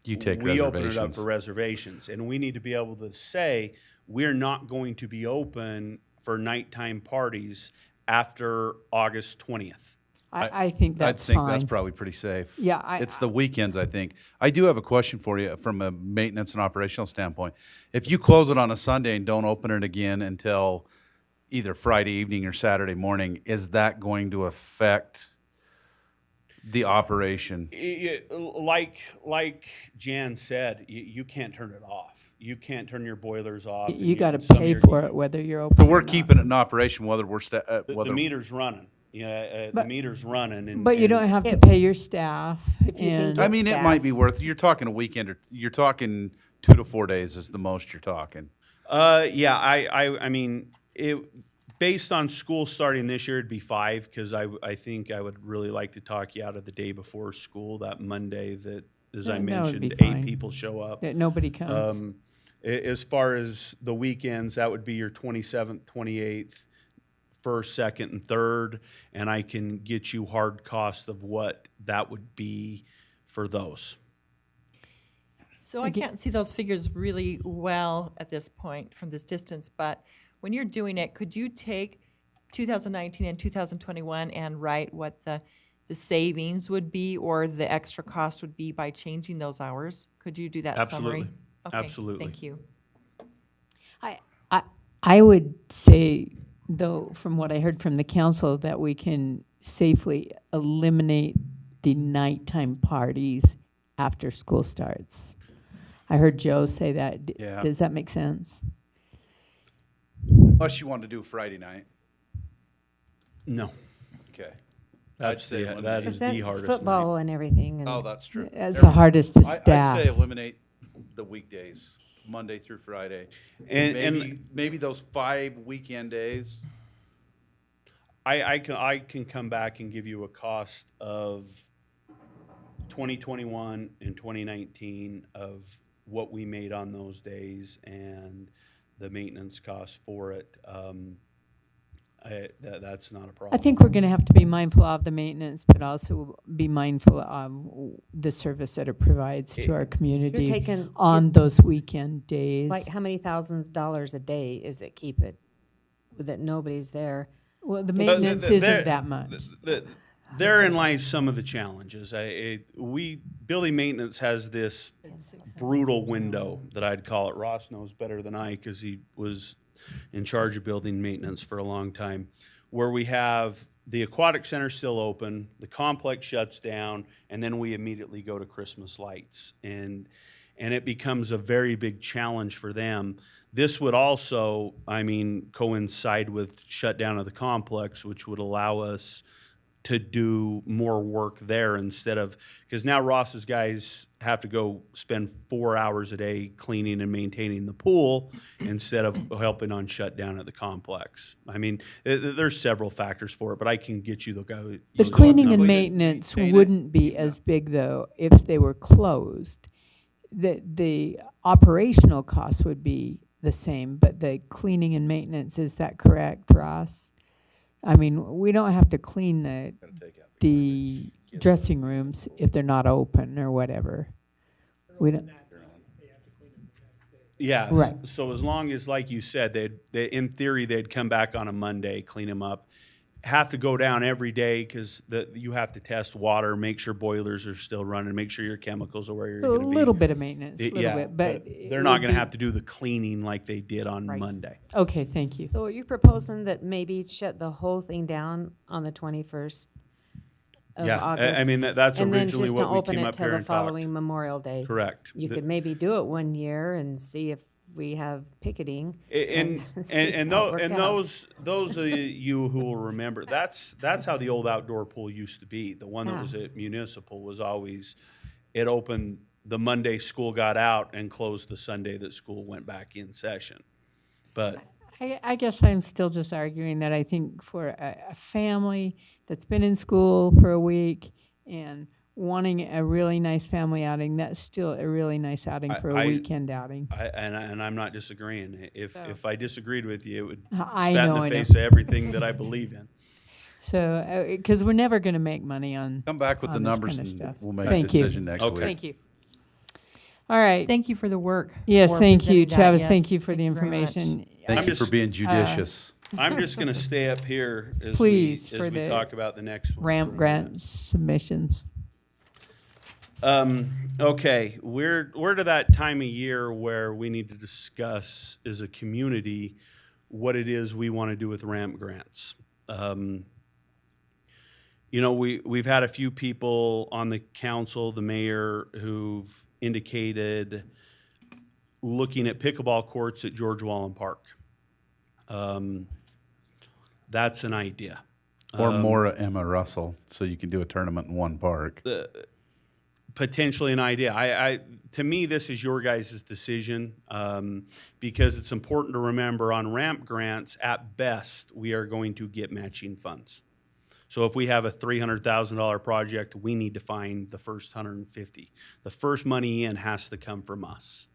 You take we open it up reservations. for reservations, and we need to be able to say, we're not going to be open for nighttime parties after August 20th. I think that's I think fine. that's probably pretty safe. Yeah, It's the weekends, I think. I do have a question for you from a maintenance and operational standpoint. If you close it on a Sunday and don't open it again until either Friday evening or Saturday morning, is that going to affect the operation? Like Jan said, you can't turn it off. You can't turn your boilers off. You got to and some of pay your- for it whether you're open. So or we're not. keeping it in operation whether we're, The meter's running. Yeah, the meter's running. And, But you and- don't have to pay your staff. If you think and I mean, it staff. might be worth, you're talking a weekend, or you're talking 2 to 4 days is the most you're talking. Yeah, I mean, based on school starting this year, it'd be 5, because I think I would really like to talk you out of the day before school, that Monday that, as I That would mentioned, be 8 fine. people show up. that nobody comes. As far as the weekends, that would be your 27th, 28th, 1st, 2nd, and 3rd, and I can get you hard cost of what that would be for those. So I can't see those figures really well at this point from this distance, but when you're doing it, could you take 2019 and 2021 and write what the savings would be or the extra cost would be by changing those hours? Could you do that summary? Absolutely. Okay, Absolutely. Thank you. I would say, though, from what I heard from the council, that we can safely eliminate the nighttime parties after school starts. I heard Joe say that. Yeah. Does that make sense? Unless you want to do Friday night. No, Okay. that's say that eliminate. is That's the hardest football night. and everything. And Oh, that's true. It's the hardest to staff. I'd say eliminate the weekdays, Monday through Friday. And Maybe those 5 weekend days. I can come back and give you a cost of 2021 and 2019 of what we made on those days and the maintenance cost for it. That's not a problem. I think we're going to have to be mindful of the maintenance, but also be mindful of the service that it provides to our community taking- on those weekend days. like, how many thousands of dollars a day is it keep it that nobody's there? Well, the maintenance isn't that much. Therein lies some of the challenges. Building maintenance has this brutal window that I'd call it. Ross knows better than I because he was in charge of building maintenance for a long time, where we have the Aquatic Center still open, the complex shuts down, and then we immediately go to Christmas lights. And it becomes a very big challenge for them. This would also, coincide with shutdown of the complex, which would allow us to do more work there instead of, because now Ross's guys have to go spend 4 hours a day cleaning and maintaining the pool instead of helping on shutdown at the complex. There's several factors for it, but I can get you The those cleaning and numbers. maintenance maintain it. wouldn't be as big, though, if they were closed. The operational cost would be the same, but the cleaning and maintenance, is that correct, Ross? I mean, we don't have to clean the dressing rooms if they're not open or whatever. We don't. Yeah. Right. So as long as, like you said, they in theory they'd come back on a Monday, clean them up. Have to go down every day because you have to test water, make sure boilers are still running, make sure your chemicals are where you're going to be. A little bit of maintenance, a little bit, but they're not going to have to do the cleaning like they did on Monday. Okay, thank you. So are you proposing that maybe shut the whole thing down on the 21st of August? I mean, that's and originally then just what to we open came it up till here the and talked. following Memorial Day. Correct. You could maybe do it 1 year and see if we have picketing. And those of you who will remember, that's how the old outdoor pool used to be. The one that was at Municipal was always, it opened the Monday school got out and closed the Sunday that school went back in session. But I guess I'm still just arguing that I think for a family that's been in school for a week and wanting a really nice family outing, that's still a really nice outing for a weekend outing. And I'm not disagreeing. If I disagreed with you, it would I spat know, in I the know. face of everything that I believe in. So, because we're never going to make money on Come back with the on this numbers kind of and stuff. we'll make a Thank you. decision next week. Thank you. All right. Thank you for the work. Yes, for thank you, presenting that. Travis. Yes, thank you for the thank you very much. information. Thank you for being judicious. I'm just going to stay up here as Please, we for the talk about the next one. ramp grant submissions. Okay, we're to that time of year where we need to discuss as a community what it is we want to do with ramp grants. You know, we've had a few people on the council, the mayor, who've indicated looking at pickleball courts at George Wallen Park. That's an idea. Or more Emma Russell, so you can do a tournament in one park. Potentially an idea. To me, this is your guys' decision because it's important to remember on ramp grants, at best, we are going to get matching funds. So if we have a $300,000 project, we need to find the first 150. The first money in has to come from us.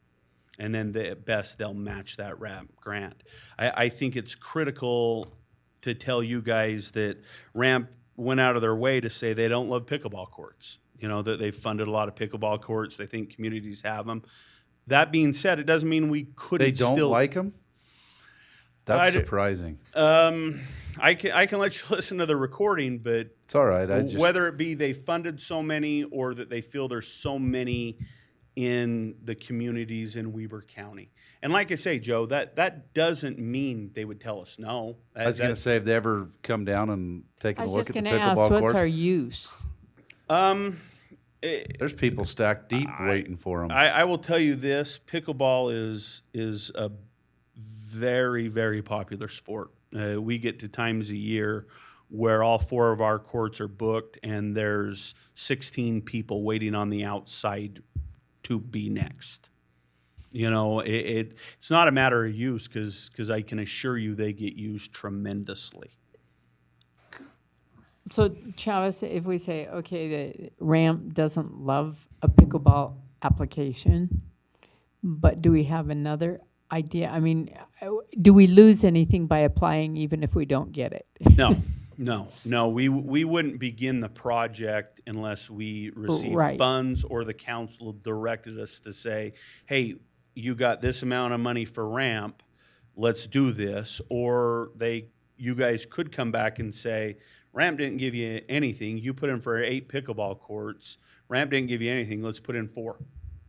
And then at best, they'll match that ramp grant. I think it's critical to tell you guys that ramp went out of their way to say they don't love pickleball courts. You know, that they've funded a lot of pickleball courts. They think communities have them. That being said, it doesn't mean we couldn't They don't still like them? That's surprising. I can let you listen to the recording, but it's all right. Whether it be they funded so many or that they feel there's so many in the communities in Weber County. And like I say, Joe, that doesn't mean they would tell us no. I was going to say, have they ever come down and taken a look at the pickleball courts? I was just going to ask, what's our use? There's people stacked deep waiting for them. I will tell you this: pickleball is a very, very popular sport. We get to times a year where all 4 of our courts are booked, and there's 16 people waiting on the outside to be next. You know, it's not a matter of use because I can assure you they get used tremendously. So, Travis, if we say, okay, the ramp doesn't love a pickleball application, but do we have another idea? I mean, do we lose anything by applying even if we don't get it? No. We wouldn't begin the project unless we receive funds or the council directed us to say, hey, you got this amount of money for ramp, let's do this. Or you guys could come back and say, ramp didn't give you anything. You put in for 8 pickleball courts. Ramp didn't give you anything. Let's put in 4.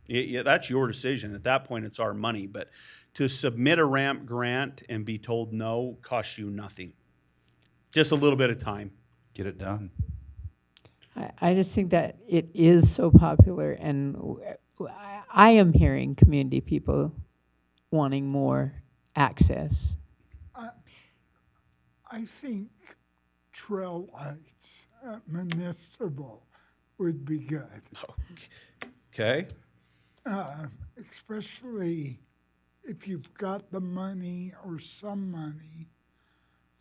Yeah, that's your decision. At that point, it's our money. But to submit a ramp grant and be told no costs you nothing. Just a little bit of time. Get it done. I just think that it is so popular, and I am hearing community people wanting more access. I think trail lights at Municipal would be good. Okay. Especially if you've got the money or some money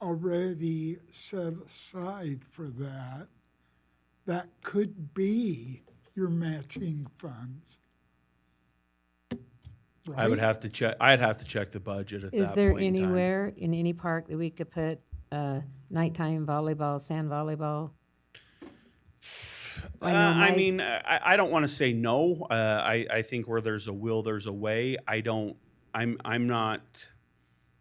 already set aside for that, that could be your matching funds. Right? I'd have to check the budget at that point. Is there anywhere in any park that we could put nighttime volleyball, sand volleyball? I mean, I don't want to say no. I think where there's a will, there's a way. I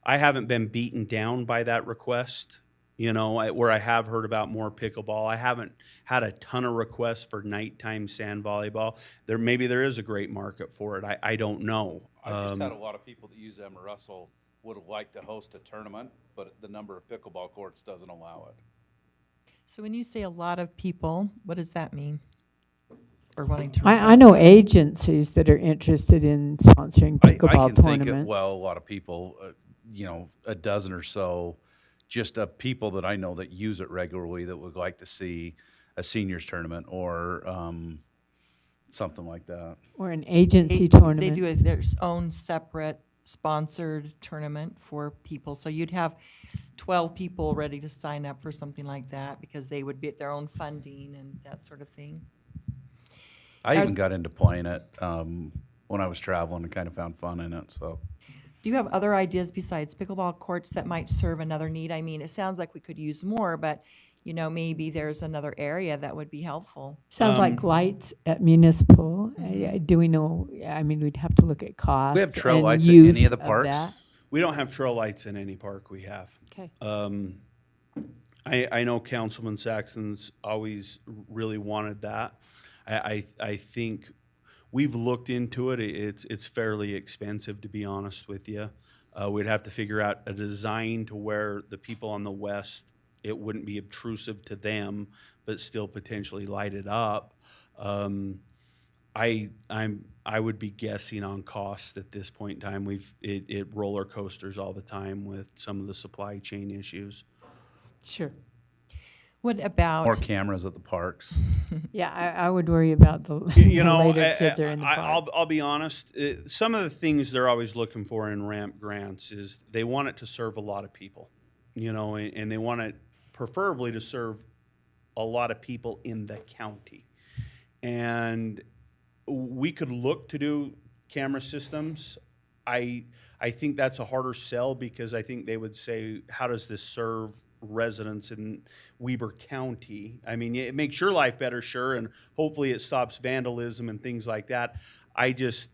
haven't been beaten down by that request. You know, where I have heard about more pickleball. I haven't had a ton of requests for nighttime sand volleyball. Maybe there is a great market for it. I don't know. I've just had a lot of people that use Emma Russell would like to host a tournament, but the number of pickleball courts doesn't allow it. So when you say a lot of people, what does that mean? Or wanting to? I know agencies that are interested in sponsoring pickleball I can tournaments. think a lot of people, a dozen or so, just people that I know that use it regularly that would like to see a seniors tournament or something like that. Or an agency tournament. They do their own separate sponsored tournament for people. So you'd have 12 people ready to sign up for something like that because they would get their own funding and that sort of thing. I even got into playing it when I was traveling and kind of found fun in it. So, do you have other ideas besides pickleball courts that might serve another need? I mean, it sounds like we could use more, but maybe there's another area that would be helpful. Sounds like lights at municipal. Do we know? I mean, we'd have to look at costs. We have trail and lights at use any of the of parks. that. We don't have trail lights in any park we have. Okay. I know Councilman Saxon's always really wanted that. I think we've looked into it. It's fairly expensive, to be honest with you. We'd have to figure out a design to where the people on the west, it wouldn't be obtrusive to them, but still potentially light it up. I would be guessing on cost at this point in time. It roller coasters all the time with some of the supply chain issues. Sure. What about more cameras at the parks? Yeah, I would worry about the later kids are in the park. I'll be honest. Some of the things they're always looking for in ramp grants is they want it to serve a lot of people, and they want it preferably to serve a lot of people in the county. And we could look to do camera systems. I think that's a harder sell because I think they would say, how does this serve residents in Weber County? I mean, it makes your life better, sure, and hopefully it stops vandalism and things like that. I just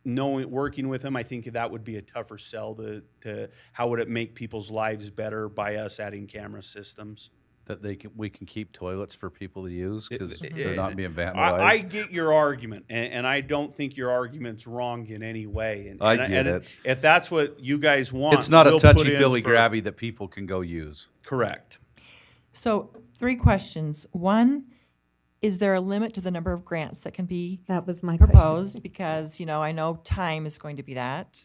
working with them, I think that would be a tougher sell to how would it make people's lives better by us adding camera systems. That we can keep toilets for people to use because they're not being vandalized. I get your argument, and I don't think your argument's wrong in any way. I get it. If that's what you guys want, it's not a touchy-feely grabby that people can go use. Correct. So 3 questions. 1, is there a limit to the number of grants that can be That was my proposed? question. Because, I know time is going to be that.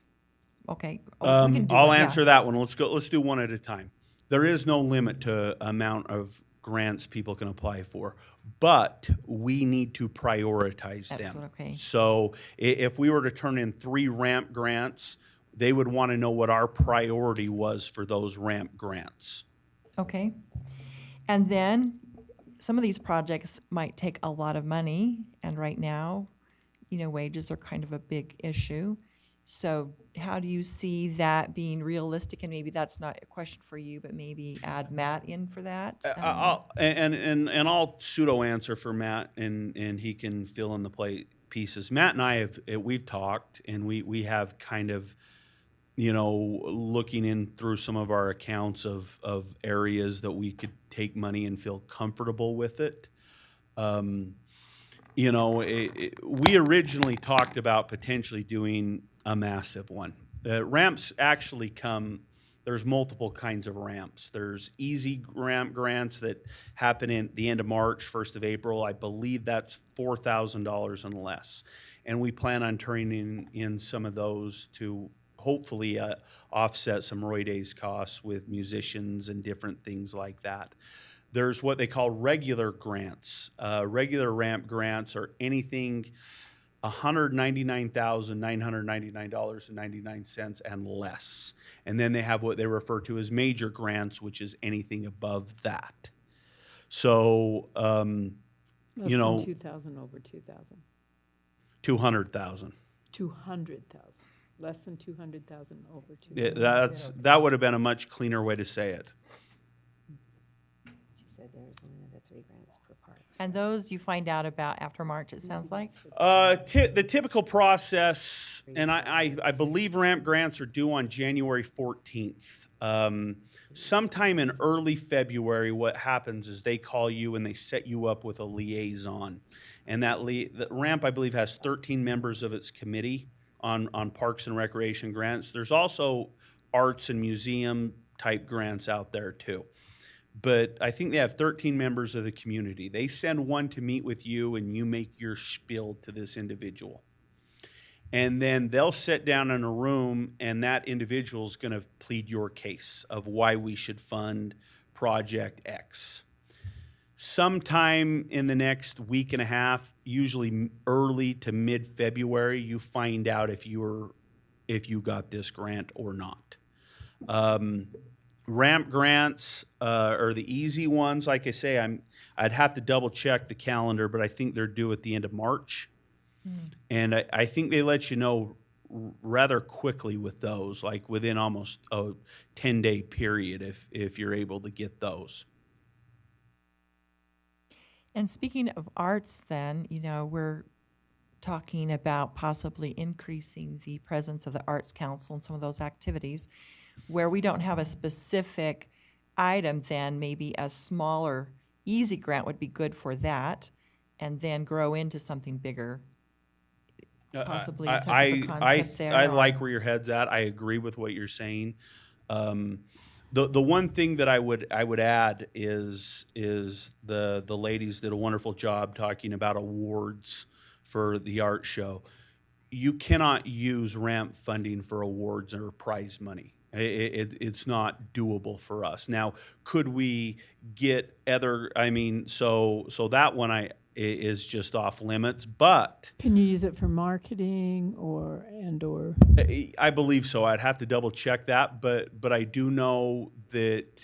Okay. I'll answer that one. Let's do one at a time. There is no limit to amount of grants people can apply for, but we need to prioritize them. Okay. So if we were to turn in 3 ramp grants, they would want to know what our priority was for those ramp grants. Okay. And then some of these projects might take a lot of money, and right now, wages are kind of a big issue. So how do you see that being realistic? And maybe that's not a question for you, but maybe add Matt in for that. I'll pseudo answer for Matt, and he can fill in the pieces. Matt and I we've talked, and we have kind of, looking in through some of our accounts of areas that we could take money and feel comfortable with it. We originally talked about potentially doing a massive one. Ramps actually there's multiple kinds of ramps. There's easy ramp grants that happen in the end of March, 1st of April. I believe that's $4,000 and less. And we plan on turning in some of those to hopefully offset some Roy Days costs with musicians and different things like that. There's what they call regular grants. Regular ramp grants are anything $199,999.99 and less. And then they have what they refer to as major grants, which is anything above that. So, Less than 2,000 over 2,000. 200,000. 200,000. Less than 200,000 over 200,000. That would have been a much cleaner way to say it. said there's limited to 3 grants per park. And those you find out about after March, it sounds like? The typical process, and I believe ramp grants are due on January 14th. Sometime in early February, what happens is they call you and they set you up with a liaison. And the ramp, I believe, has 13 members of its committee on Parks and Recreation grants. There's also arts and museum type grants out there too. But I think they have 13 members of the community. They send one to meet with you and you make your spiel to this individual. And then they'll sit down in a room and that individual is going to plead your case of why we should fund Project X. Sometime in the next week and a half, usually early to mid-February, you find out if you got this grant or not. Ramp grants are the easy ones. Like I say, I'd have to double check the calendar, but I think they're due at the end of March. And I think they let you know rather quickly with those, like within almost a 10-day period if you're able to get those. And speaking of arts then, we're talking about possibly increasing the presence of the Arts Council in some of those activities. Where we don't have a specific item, then maybe a smaller, easy grant would be good for that, and then grow into something bigger. Possibly a type of concept there. I like where your head's at. I agree with what you're saying. The one thing that I would add is the ladies did a wonderful job talking about awards for the art show. You cannot use ramp funding for awards or prize money. It's not doable for us. Now, could we get other? So that one is just off limits. But can you use it for marketing or? I believe so. I'd have to double check that, but I do know that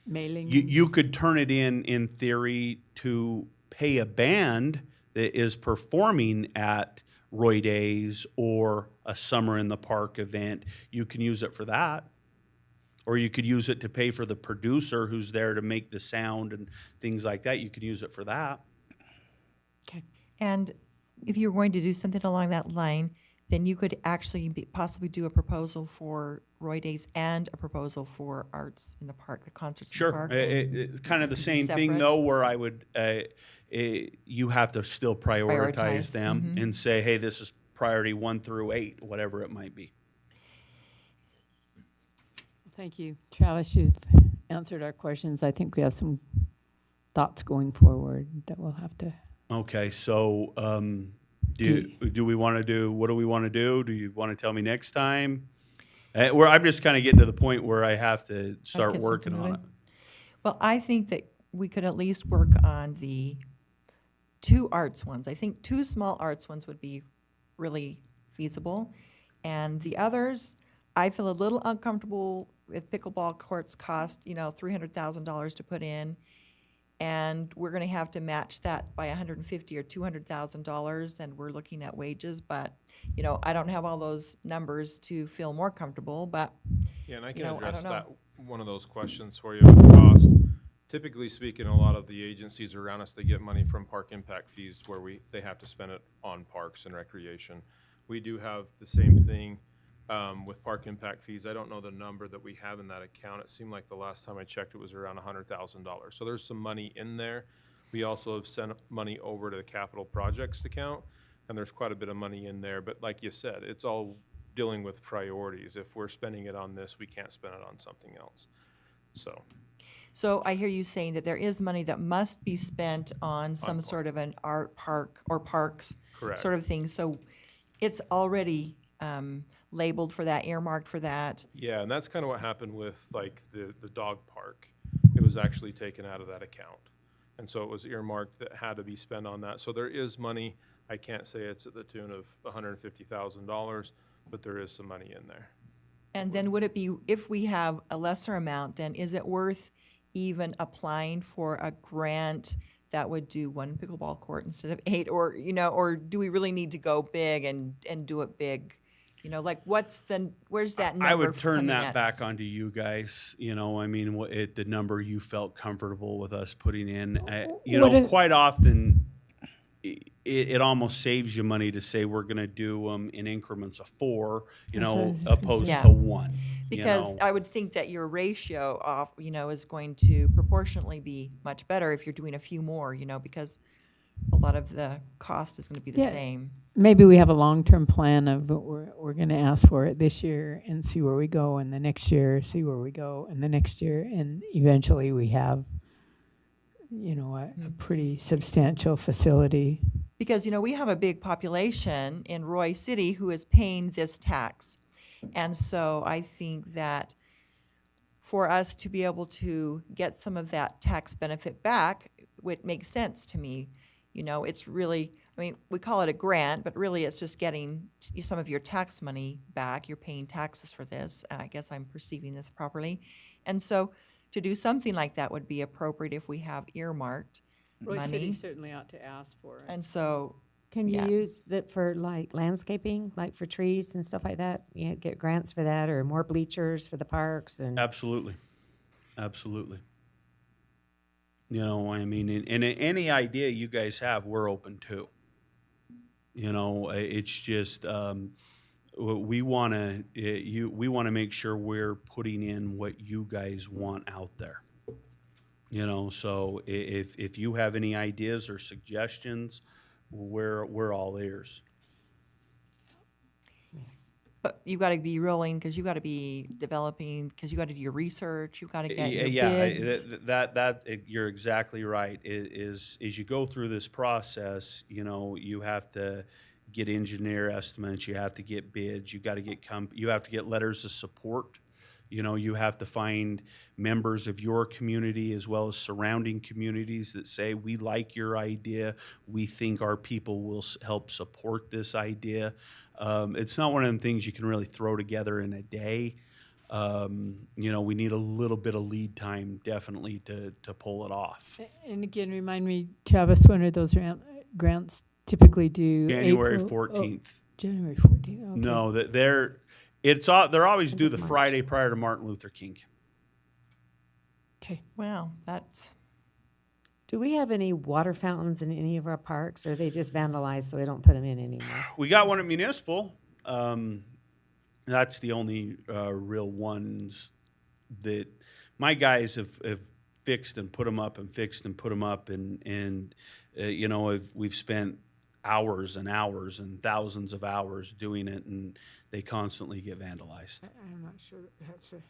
mailing. You could turn it in theory to pay a band that is performing at Roy Days or a Summer in the Park event. You can use it for that. Or you could use it to pay for the producer who's there to make the sound and things like that. You could use it for that. Okay. And if you're going to do something along that line, then you could actually possibly do a proposal for Roy Days and a proposal for Arts in the Park, the concerts in the park. Sure. Kind of the same thing, though, where I would, you have to still prioritize them and say, hey, this is priority 1 through 8, whatever it might be. Thank you. Travis, you've answered our questions. I think we have some thoughts going forward that we'll have to. Okay, so do we want to do, what do we want to do? Do you want to tell me next time? I'm just kind of getting to the point where I have to start working on it. Well, I think that we could at least work on the 2 arts ones. I think 2 small arts ones would be really feasible. And the others, I feel a little uncomfortable with pickleball courts cost, $300,000 to put in. And we're going to have to match that by $150,000 or $200,000, and we're looking at wages. But I don't have all those numbers to feel more comfortable. But yeah, and I can address that one of those questions for you with cost. Typically speaking, a lot of the agencies around us, they get money from park impact fees where they have to spend it on parks and recreation. We do have the same thing with park impact fees. I don't know the number that we have in that account. It seemed like the last time I checked it was around $100,000. So there's some money in there. We also have sent money over to the capital projects account, and there's quite a bit of money in there. But like you said, it's all dealing with priorities. If we're spending it on this, we can't spend it on something else. So I hear you saying that there is money that must be spent on some sort of an art park or parks sort of thing. So it's already labeled for that, earmarked for that. Yeah, and that's kind of what happened with like the dog park. It was actually taken out of that account. And so it was earmarked that had to be spent on that. So there is money. I can't say it's at the tune of $150,000, but there is some money in there. And then would it be, if we have a lesser amount, then is it worth even applying for a grant that would do 1 pickleball court instead of 8? Or, or do we really need to go big and do it big You know, like where's that number I would turn coming that at? back onto you guys. You know, I mean, the number you felt comfortable with us putting in. You What know, is- quite often it almost saves you money to say we're going to do them in increments of 4, you That's what I know, was just gonna opposed say. to 1. Because you know? I would think that your ratio off, you know, is going to proportionately be much better if you're doing a few more, you know, because a lot of the cost is going to be the Yeah. same. Maybe we have a long-term plan of we're going to ask for it this year and see where we go, and the next year see where we go, and the next year, and eventually we have, you know, a pretty substantial facility. Because, you know, we have a big population in Royce City who is paying this tax. And so I think that for us to be able to get some of that tax benefit back, it makes sense to me. You know, it's really, I mean, we call it a grant, but really it's just getting some of your tax money back. You're paying taxes for this. I guess I'm perceiving this properly. And so to do something like that would be appropriate if we have earmarked Royce City money. certainly ought to ask for it. And so, Can you yeah. use that for like landscaping, like for trees and stuff like that? You know, get grants for that, or more bleachers for the parks and. Absolutely. Absolutely. You know, I mean, and any idea you guys have, we're open to. You know, it's just we want to make sure we're putting in what you guys want out there. You know, so if you have any ideas or suggestions, we're all ears. But you got to be rolling because you got to be developing because you got to do your research. You got to get your bids. That you're exactly right. Is you go through this process, you know, you have to get engineer estimates, you have to get bids, you got to get you have to get letters of support. You know, you have to find members of your community as well as surrounding communities that say, we like your idea. We think our people will help support this idea. It's not one of them things you can really throw together in a day. You know, we need a little bit of lead time definitely to pull it off. And again, remind me, Travis, when are those grants typically due? January April? 14th. January 14th, okay. No, they're always due the Friday prior to Martin Luther King. Okay. Wow, that's. Do we have any water fountains in any of our parks, or are they just vandalized so we don't put them in anymore? We got one at Municipal. That's the only real ones that my guys have fixed and put them up and fixed and put them up, and you know, we've spent hours and hours and thousands of hours doing it, and they constantly get vandalized. I'm not sure that's a.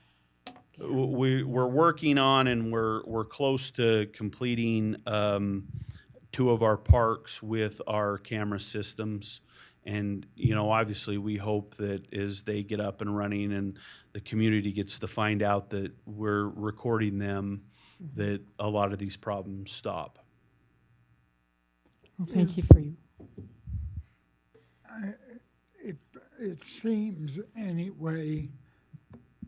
We're working on, and we're close to completing 2 of our parks with our camera systems. And, you know, obviously we hope that as they get up and running and the community gets to find out that we're recording them, that a lot of these problems stop. Well, thank you for you. It seems anyway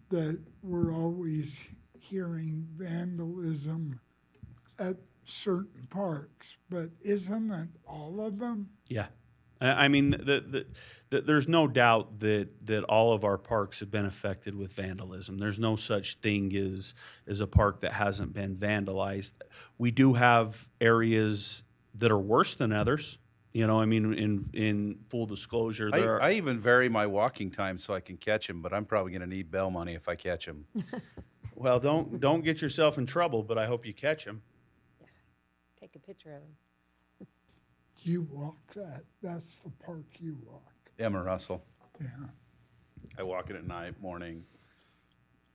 that we're always hearing vandalism at certain parks, but isn't it all of them? Yeah. I mean, there's no doubt that all of our parks have been affected with vandalism. There's no such thing as a park that hasn't been vandalized. We do have areas that are worse than others. You know, I mean, in full disclosure, I even vary my walking time so I can catch him, but I'm probably going to need bail money if I catch him. Well, don't get yourself in trouble, but I hope you catch him. Take a picture of them. You walk that. That's the park you walk. Emma Russell. Yeah. I walk it at night, morning,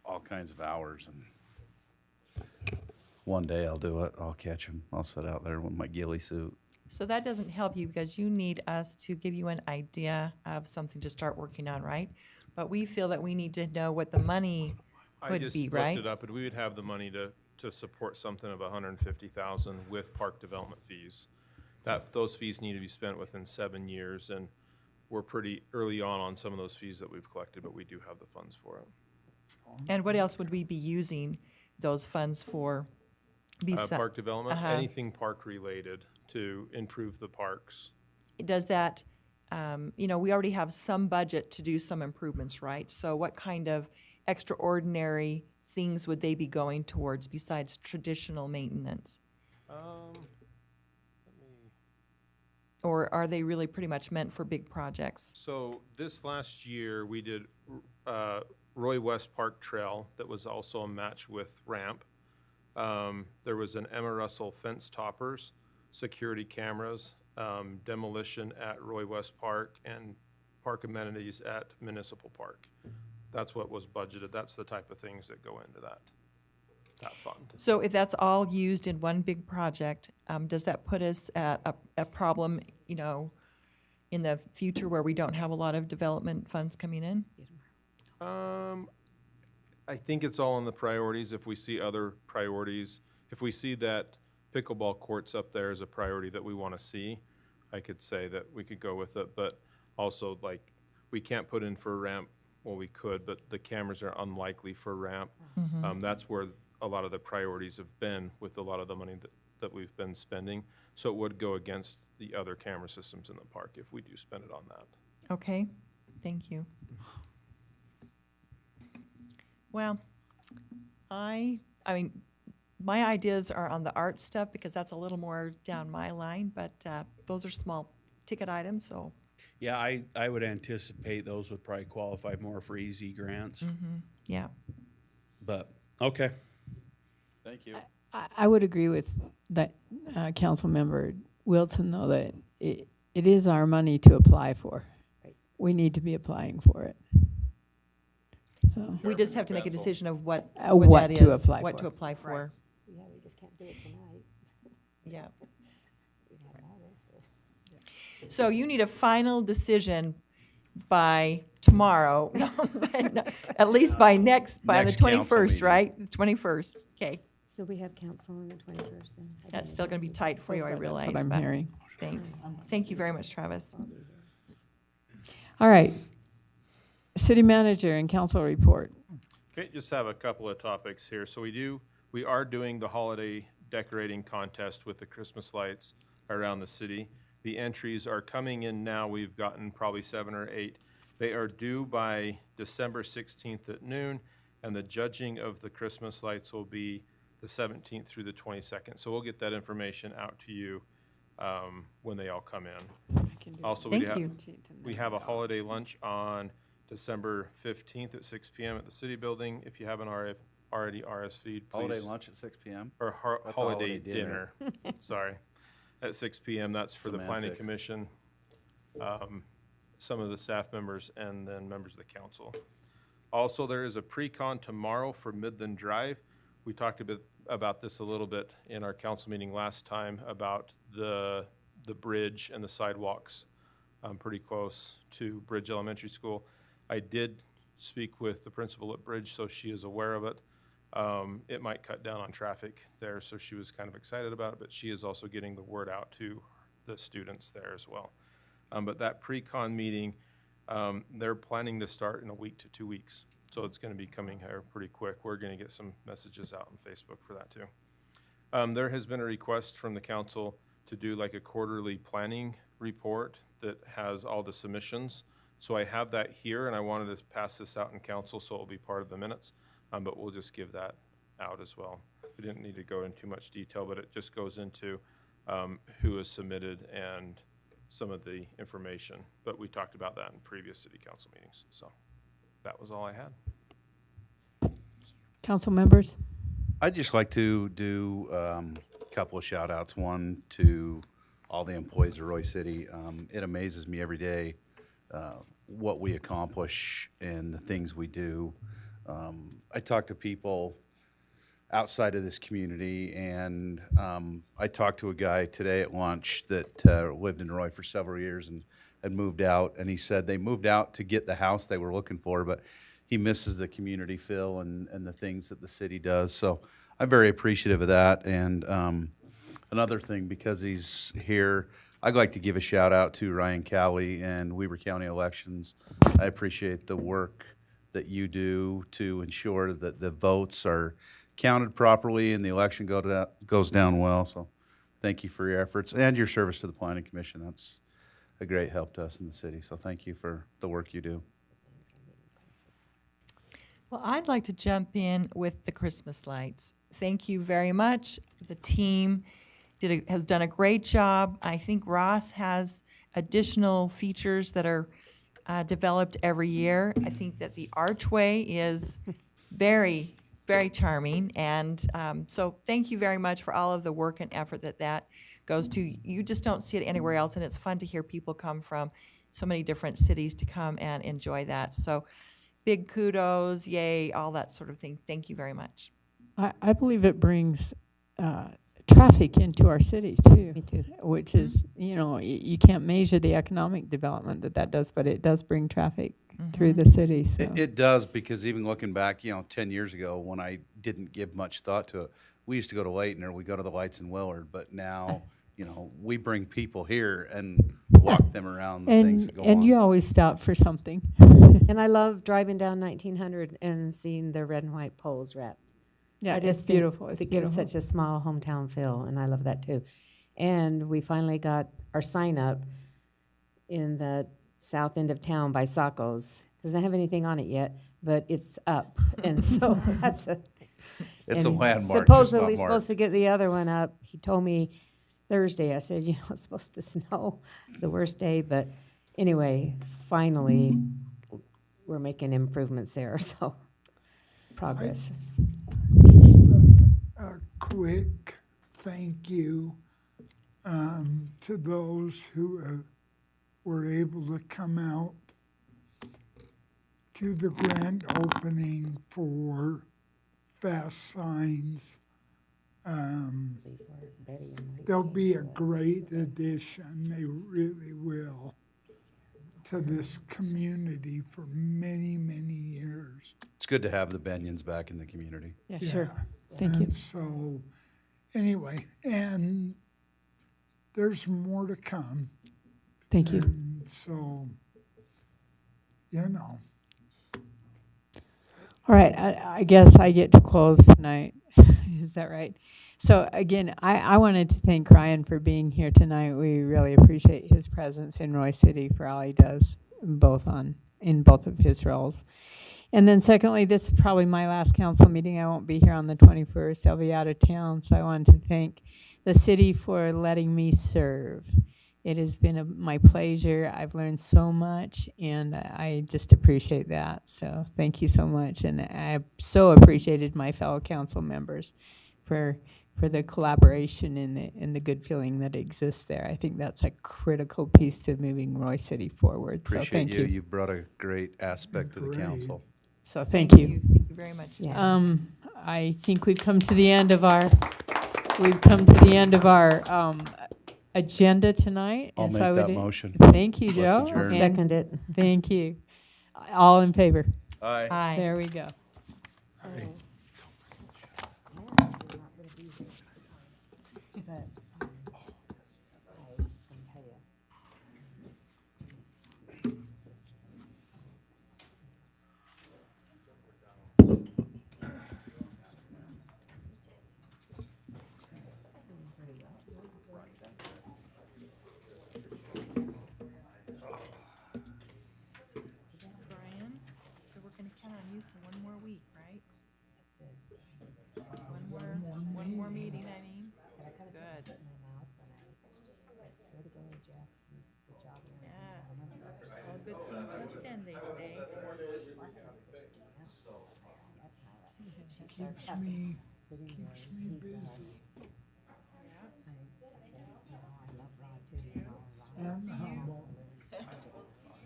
all kinds of hours. And one day I'll do it. I'll catch him. I'll sit out there with my ghillie suit. So that doesn't help you because you need us to give you an idea of something to start working on, right? But we feel that we need to know what the money could be, right? I just looked it up, and we would have the money to support something of $150,000 with park development fees. Those fees need to be spent within 7 years, and we're pretty early on some of those fees that we've collected, but we do have the funds for it. And what else would we be using those funds for? Park development, anything park related to improve the parks. Does that you know, we already have some budget to do some improvements, right? So what kind of extraordinary things would they be going towards besides traditional maintenance? Or are they really pretty much meant for big projects? So this last year, we did Roy West Park Trail that was also a match with ramp. There was an Emma Russell fence toppers, security cameras, demolition at Roy West Park, and park amenities at Municipal Park. That's what was budgeted. That's the type of things that go into that fund. So if that's all used in one big project, does that put us at a problem, you know, in the future where we don't have a lot of development funds coming in? I think it's all in the priorities. If we see other priorities, if we see that pickleball courts up there is a priority that we want to see, I could say that we could go with it. But also, like, we can't put in for a ramp. Well, we could, but the cameras are unlikely for ramp. That's where a lot of the priorities have been with a lot of the money that we've been spending. So it would go against the other camera systems in the park if we do spend it on that. Okay, thank you. Well, I mean, my ideas are on the art stuff because that's a little more down my line, but those are small ticket items, so. Yeah, I would anticipate those would probably qualify more for easy grants. Yeah. But, okay. Thank you. I would agree with that council member Wilson, though, that it is our money to apply for. We need to be applying for it. So We just have to make a decision of what what that to is, apply what for. to apply for. Yeah, we just can't do it tonight. Yeah. We have all this, So you need a final decision by tomorrow, at least by the Next council 21st, meeting. right? The 21st, okay. So we have council on the 21st then? That's still gonna be tight for you, I realize. That's what I'm but hearing. Thanks. Thank you very much, Travis. All right. City manager and council report. Okay, just have a couple of topics here. So we are doing the holiday decorating contest with the Christmas lights around the city. The entries are coming in now. We've gotten probably 7 or 8. They are due by December 16th at noon, and the judging of the Christmas lights will be the 17th through the 22nd. So we'll get that information out to you when they all come in. Also, we have a holiday lunch on December 15th at 6 p.m. at the City Building. If you haven't already RSV'd, please. Holiday lunch at 6 p.m.? Or That's holiday dinner. Sorry. At 6 p.m. That's for the Planning Semantics. Commission, some of the staff members, and then members of the council. Also, there is a pre-con tomorrow for Midland Drive. We talked a bit about this a little bit in our council meeting last time about the bridge and the sidewalks pretty close to Bridge Elementary School. I did speak with the principal at Bridge, so she is aware of it. It might cut down on traffic there, so she was kind of excited about it, but she is also getting the word out to the students there as well. But that pre-con meeting, they're planning to start in a week to 2 weeks. So it's going to be coming here pretty quick. We're going to get some messages out on Facebook for that too. There has been a request from the council to do like a quarterly planning report that has all the submissions. So I have that here, and I wanted to pass this out in council so it'll be part of the minutes, but we'll just give that out as well. We didn't need to go into too much detail, but it just goes into who has submitted and some of the information. But we talked about that in previous city council meetings. So that was all I had. Council members? I'd just like to do a couple of shout outs. One to all the employees of Royce City. It amazes me every day what we accomplish and the things we do. I talk to people outside of this community, and I talked to a guy today at lunch that lived in Roy for several years and had moved out, and he said they moved out to get the house they were looking for, but he misses the community feel and the things that the city does. So I'm very appreciative of that. And another thing, because he's here, I'd like to give a shout out to Ryan Cowley and Weber County Elections. I appreciate the work that you do to ensure that the votes are counted properly and the election goes down well. So thank you for your efforts and your service to the Planning Commission. a great help to us in the city. So thank you for the work you do. Well, I'd like to jump in with the Christmas lights. Thank you very much. The team has done a great job. I think Ross has additional features that are developed every year. I think that the archway is very, very charming. And so thank you very much for all of the work and effort that goes to. You just don't see it anywhere else, and it's fun to hear people come from so many different cities to come and enjoy that. So big kudos, yay, all that sort of thing. Thank you very much. I believe it brings traffic into our city too. Me too. Which is, you can't measure the economic development that does, but it does bring traffic through the city. So. It does, because even looking back, 10 years ago when I didn't give much thought to it, we used to go to Layton or we go to the lights in Willard, but now, we bring people here and walk them around the things that go on. And you always stop for something. And I love driving down 1900 and seeing the red and white poles wrapped. Yeah, I just it's beautiful. It's it gives beautiful. such a small hometown feel, and I love that too. And we finally got our sign up in the south end of town by Sacco's. Doesn't have anything on it yet, but it's up, and so that's a. It's a landmark. Supposedly just not supposed to marked. get the other one up. He told me Thursday. I said, it's supposed to snow the worst day, but anyway, finally, we're making improvements there. So progress. Just a quick thank you to those who were able to come out to the grand opening for Fast Signs. They'll be a great addition, they really will, to this community for many, many years. It's good to have the Benions back in the community. Yeah, sure. Thank you. So, anyway, and there's more to come. Thank you. And so, All right, I guess I get to close tonight. Is that right? So again, I wanted to thank Ryan for being here tonight. We really appreciate his presence in Royce City for all he does, in both of his roles. And then secondly, this is probably my last council meeting. I won't be here on the 21st. I'll be out of town, so I wanted to thank the city for letting me serve. It has been my pleasure. I've learned so much, and I just appreciate that. So thank you so much. And I so appreciated my fellow council members for the collaboration and the good feeling that exists there. I think that's a critical piece to moving Royce City forward. Appreciate so thank you. You've brought a great aspect to the council. So thank you. Thank you very much. Yeah. I think we've come to the end of our agenda tonight. I'll and make so I that would motion. Thank you, Let's Joe. adjourn. And Second it. Thank you. All in favor? Aye. Aye. There we go. Brian, so we're gonna count on you for one more week, right? One more meeting, I mean. Good. Yeah. All good things must end, they say. keeps me busy.